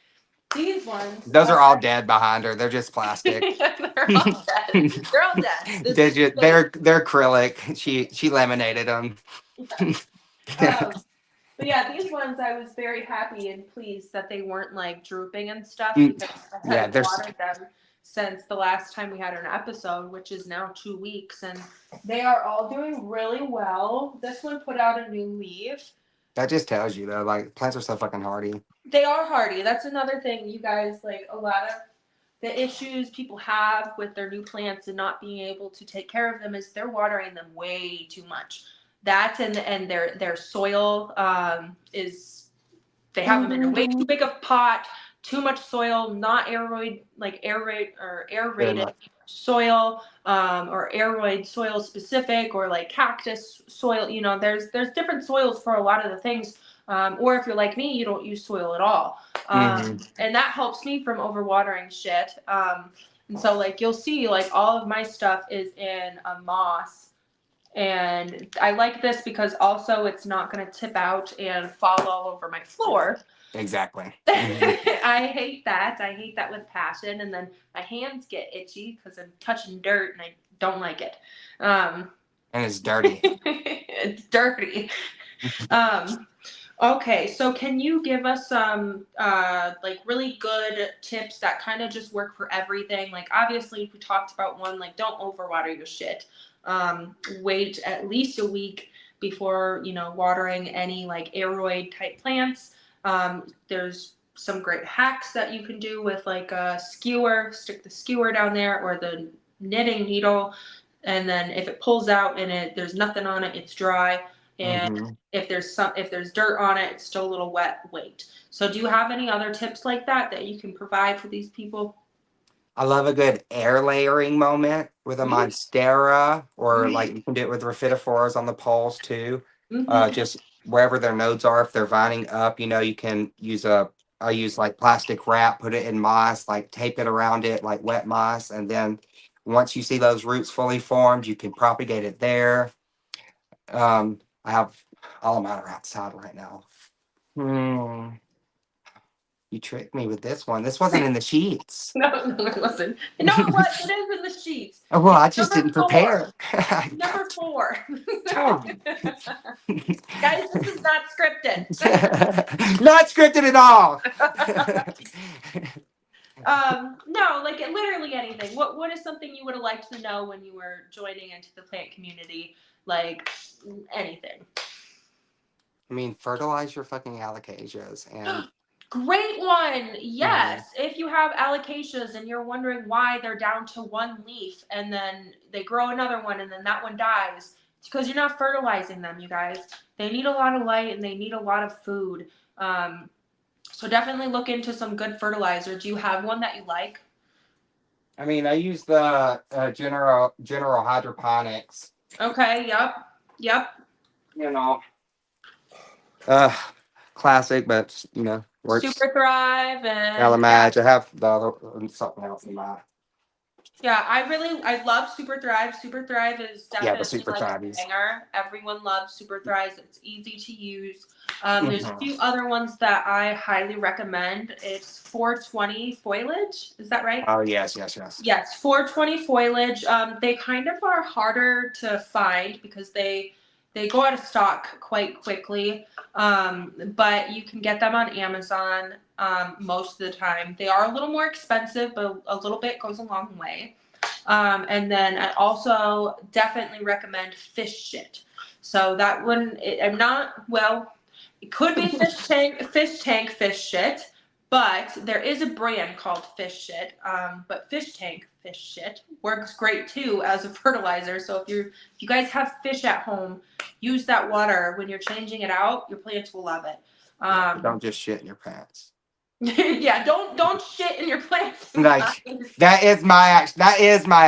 these ones Those are all are dead behind her. They're just plastic. they're all dead. They're all dead. This they're is just, they're acrylic. She laminated them. um, but yeah, these ones I was very happy and pleased that they weren't like drooping and stuff Mm, because I yeah, hadn't watered them since the last time we had an episode, which is now 2 weeks, and they are all doing really well. This one put out a new leaf. that just tells you though, like plants are so fucking hardy. They are hardy. That's another thing, you guys. Like a lot of the issues people have with their new plants and not being able to take care of them is they're watering them way too much. That and their soil is they have them in a way too big of pot, too much soil, not Very aerated much. soil, or aeroid soil specific, or like cactus soil. There's different soils for a lot of the things. Or if you're like me, you don't use soil at all. Mm-hmm. And that helps me from overwatering shit. And so like you'll see like all of my stuff is in a moss, and I like this because also it's not going to tip out and fall all over my floor. Exactly. Mm-hmm. I hate that. I hate that with passion. And then my hands get itchy because I'm touching dirt and I don't like it. Um, And it's dirty. it's dirty. Um, Okay, so can you give us some like really good tips that kind of just work for everything? Like obviously we talked about one, like don't overwater your shit. Wait at least a week before, watering any like aeroid type plants. There's some great hacks that you can do with like a skewer, stick the skewer down there or the knitting needle, and then if it pulls out and there's nothing on it, it's dry. And Hmm. if there's dirt on it, it's still a little wet, wait. So do you have any other tips like that you can provide for these people? I love a good air layering moment with a monstera, or like you can do it with rhaphidophores on the poles too. Mm-hmm. Just wherever their nodes are, if they're vining up, you can use I use like plastic wrap, put it in moss, like tape it around it like wet moss, and then once you see those roots fully formed, you can propagate it there. I have all of mine are outside right now. Hmm. You tricked me with this one. This wasn't in the sheets. No, it wasn't. No, it was. It is in the sheets. Oh, well, It's I just number didn't 4. prepare. Number 4. Tom. Guys, this is not scripted. Not scripted at all. No, like literally anything. What is something you would have liked to know when you were joining into the plant community? Like anything. I mean, fertilize your fucking alocasias and Great one. mhm. Yes. If you have alocasias and you're wondering why they're down to one leaf and then they grow another one and then that one dies, it's because you're not fertilizing them, you guys. They need a lot of light and they need a lot of food. So definitely look into some good fertilizer. Do you have one that you like? I mean, I use the general hydroponics. Okay. Yep. Yep. You know, uh, classic, but works. Super Thrive and yeah. Calamage. I have the other something else in my Yeah, I love Super Thrive. Super Thrive is yeah, the definitely super like a thrives. banger. Everyone loves Super Thrive. It's easy to use. There's a Mhm. few other ones that I highly recommend. It's 420 foliage. Is that right? Oh yes, yes, yes. Yes, 420 foliage. They kind of are harder to find because they go out of stock quite quickly. But you can get them on Amazon most of the time. They are a little more expensive, but a little bit goes a long way. And then I also definitely recommend fish shit. So that one, I'm not, well, it could be fish shit, but there is a brand called fish shit. But fish shit works great too as a fertilizer. So if you guys have fish at home, use that water when you're changing it out. Your plants will love it. Yeah, but don't just shit in your pants. Yeah, don't shit in your plants, Like guys. that is my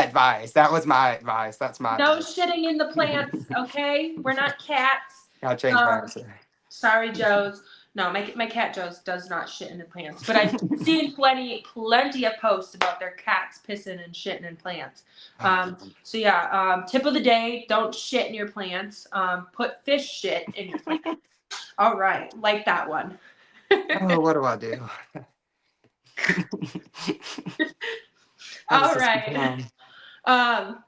advice. That was my advice. That's my No advice. shitting in the plants, okay? We're not cats. I'll change my Um, answer. Sorry, Joe's. No, my cat Joe's does not shit in the plants, but I've seen plenty of posts about their cats pissing and shitting in plants. So yeah, tip of the day: don't shit in your plants. Put fish shit in your plants. All right, like that one. Oh, what do I do? How does All this right. become?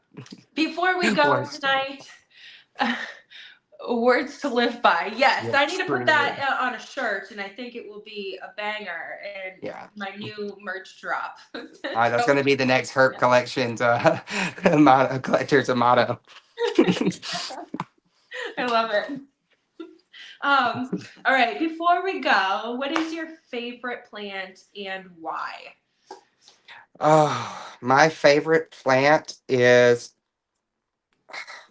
Before we go Worst. tonight, words to live by. Yes, I need Yes, to put that truly. on a shirt, and I think it will be a banger and Yeah. my new merch drop. All right, that's So, going to be the next herb yeah. collection's collector's a motto. I love it. All right, before we go, what is your favorite plant and why? Oh, my favorite plant is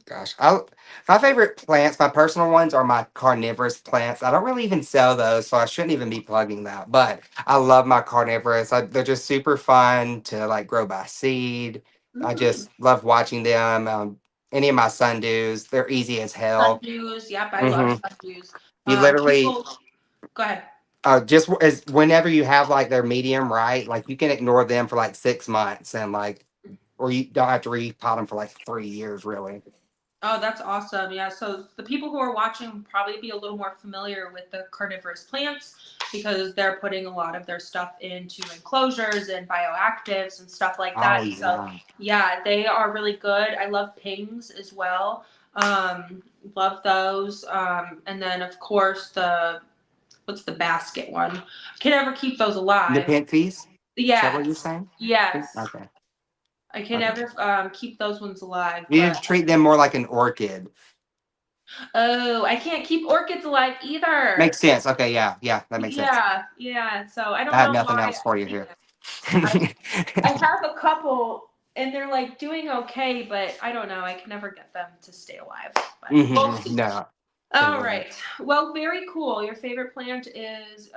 gosh, my favorite plants, my personal ones are my carnivorous plants. I don't really even sell those, so I shouldn't even be plugging that. But I love my carnivorous. They're just super fun to like grow by seed. I Mm-hmm. just love watching them. Any of my sundews, they're easy as hell. Sundews. Yep, I love Hmm. sundews. You literally People, go ahead. just as whenever you have like their medium right, like you can ignore them for like 6 months and like, or you don't have to repot them for like 3 years, really. Oh, that's awesome. Yeah, so the people who are watching will probably be a little more familiar with the carnivorous plants because they're putting a lot of their stuff into enclosures and bioactives and stuff like Oh that. So, yeah. yeah, they are really good. I love pings as well. Love those. And then, of course, the what's the basket one? I can never keep those The alive. Penthes? Is that what you're Yes. saying? Yes. Okay. I can Okay. never keep those ones alive. You need But to treat them more like an orchid. oh, I can't keep orchids alive either. Makes sense. Okay, yeah, that makes sense. Yeah. So I I don't have know nothing why. else for you here. I have a couple and they're like doing okay, but I don't know. I can never get them to stay alive. But we'll see. No. All right. Well, very cool. Your favorite plant is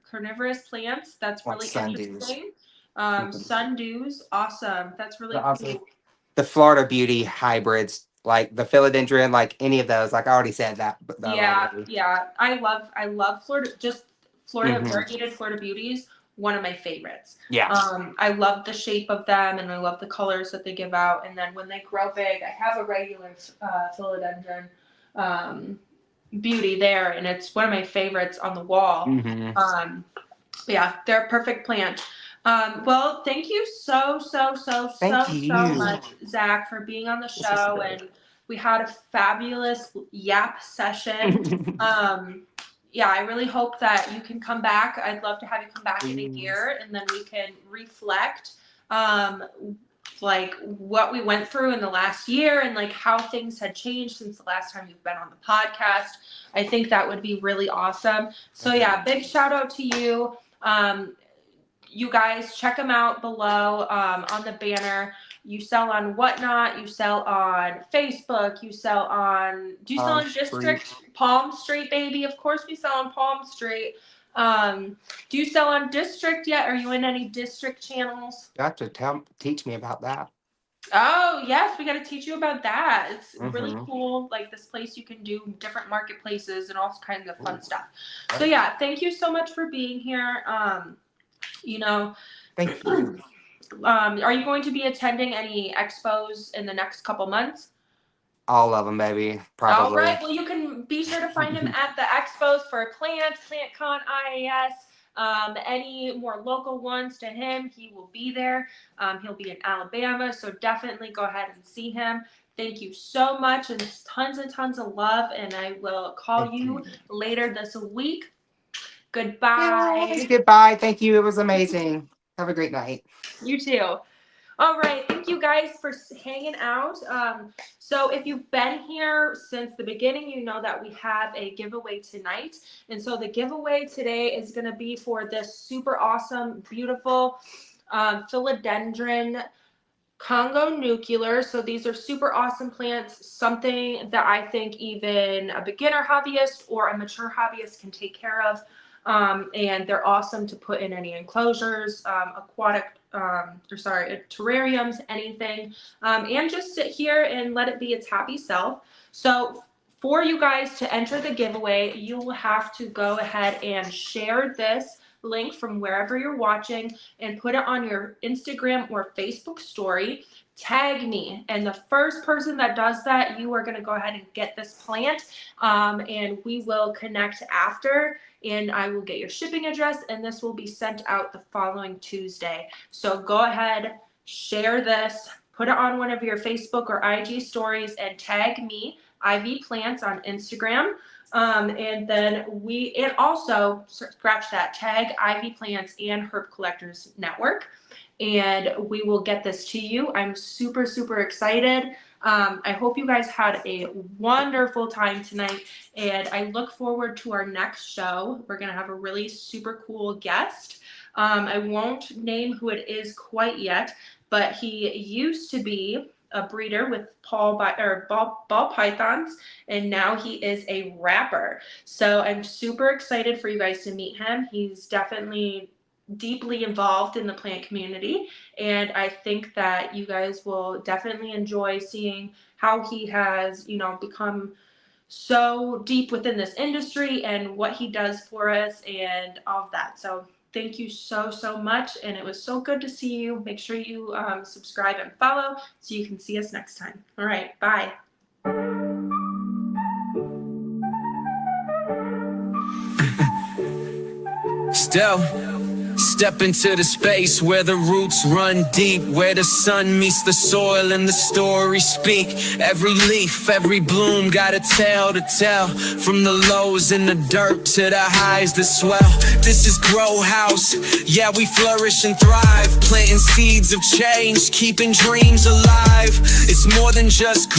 carnivorous plants. That's Like really sundews. interesting. Sundews. Awesome. That's really cool. The Florida Beauty hybrids, like the philodendron, like any of those. Like I already said that, but Yeah. I love Florida. Just Florida Mhm. variegated Florida Beauties. One of my favorites. Yeah. I love the shape of them and I love the colors that they give out. And then when they grow big, I have a regular philodendron beauty there, and it's one of my favorites on the wall. Yeah, they're a perfect plant. Well, thank you so Thank you. much, Zach, for being on the show, and we had a fabulous yap session. Yeah, I really hope that you can come back. I'd love to have you come back in a year, and then we can reflect, like what we went through in the last year and like how things had changed since the last time you've been on the podcast. I think that would be really awesome. So yeah, big shout out to you. You guys check them out below on the banner. You sell on Whatnot. You sell on Facebook. You sell on. Do you sell on District? Palmstreet, baby. Of course, we sell on Palmstreet. Do you sell on District yet? Are you in any District channels? You have to teach me about that. Oh yes, we got to teach you about that. It's really cool. Like this place, you can do different marketplaces and all kinds of fun stuff. So yeah, thank you so much for being here. You know, thank you. Are you going to be attending any expos in the next couple months? All of them, baby. Probably. All right. Well, you can be sure to find him at the expos for Plants, PlantCon, IAS. Any more local ones to him, he will be there. He'll be in Alabama, so definitely go ahead and see him. Thank you so much, and tons of love, and I will call you later this week. Goodbye. Yay, goodbye. Thank you. It was amazing. Have a great night. You too. All right. Thank you guys for hanging out. So if you've been here since the beginning, you know that we have a giveaway tonight. And so the giveaway today is going to be for this super awesome, beautiful philodendron Congo nuclear. So these are super awesome plants, something that I think even a beginner hobbyist or a mature hobbyist can take care of. And they're awesome to put in any enclosures, aquatic, terrariums, anything, and just sit here and let it be its happy self. So for you guys to enter the giveaway, you will have to go ahead and share this link from wherever you're watching and put it on your Instagram or Facebook story. Tag me, and the first person that does that, you are going to go ahead and get this plant, and we will connect after, and I will get your shipping address, and this will be sent out the following Tuesday. So go ahead, share this, put it on one of your Facebook or IG stories, and tag me, IV Plants, on Instagram. And then and also scratch that, tag IV Plants and Herb Collectors Network, and we will get this to you. I'm super excited. I hope you guys had a wonderful time tonight, and I look forward to our next show. We're going to have a really super cool guest. I won't name who it is quite yet, but he used to be a breeder with ball pythons, and now he is a rapper. So I'm super excited for you guys to meet him. He's definitely deeply involved in the plant community, and I think that you guys will definitely enjoy seeing how he has, become so deep within this industry and what he does for us and all of that. So thank you so much, and it was so good to see you. Make sure you subscribe and follow so you can see us next time. All right, bye. Still Step into the space where the roots run deep, where the sun meets the soil and the stories speak. Every leaf, every bloom got a tale to tell, from the lows in the dirt to the highs that swell. This is Grow House, yeah, we flourish and thrive, planting seeds of change, keeping dreams alive. It's more than just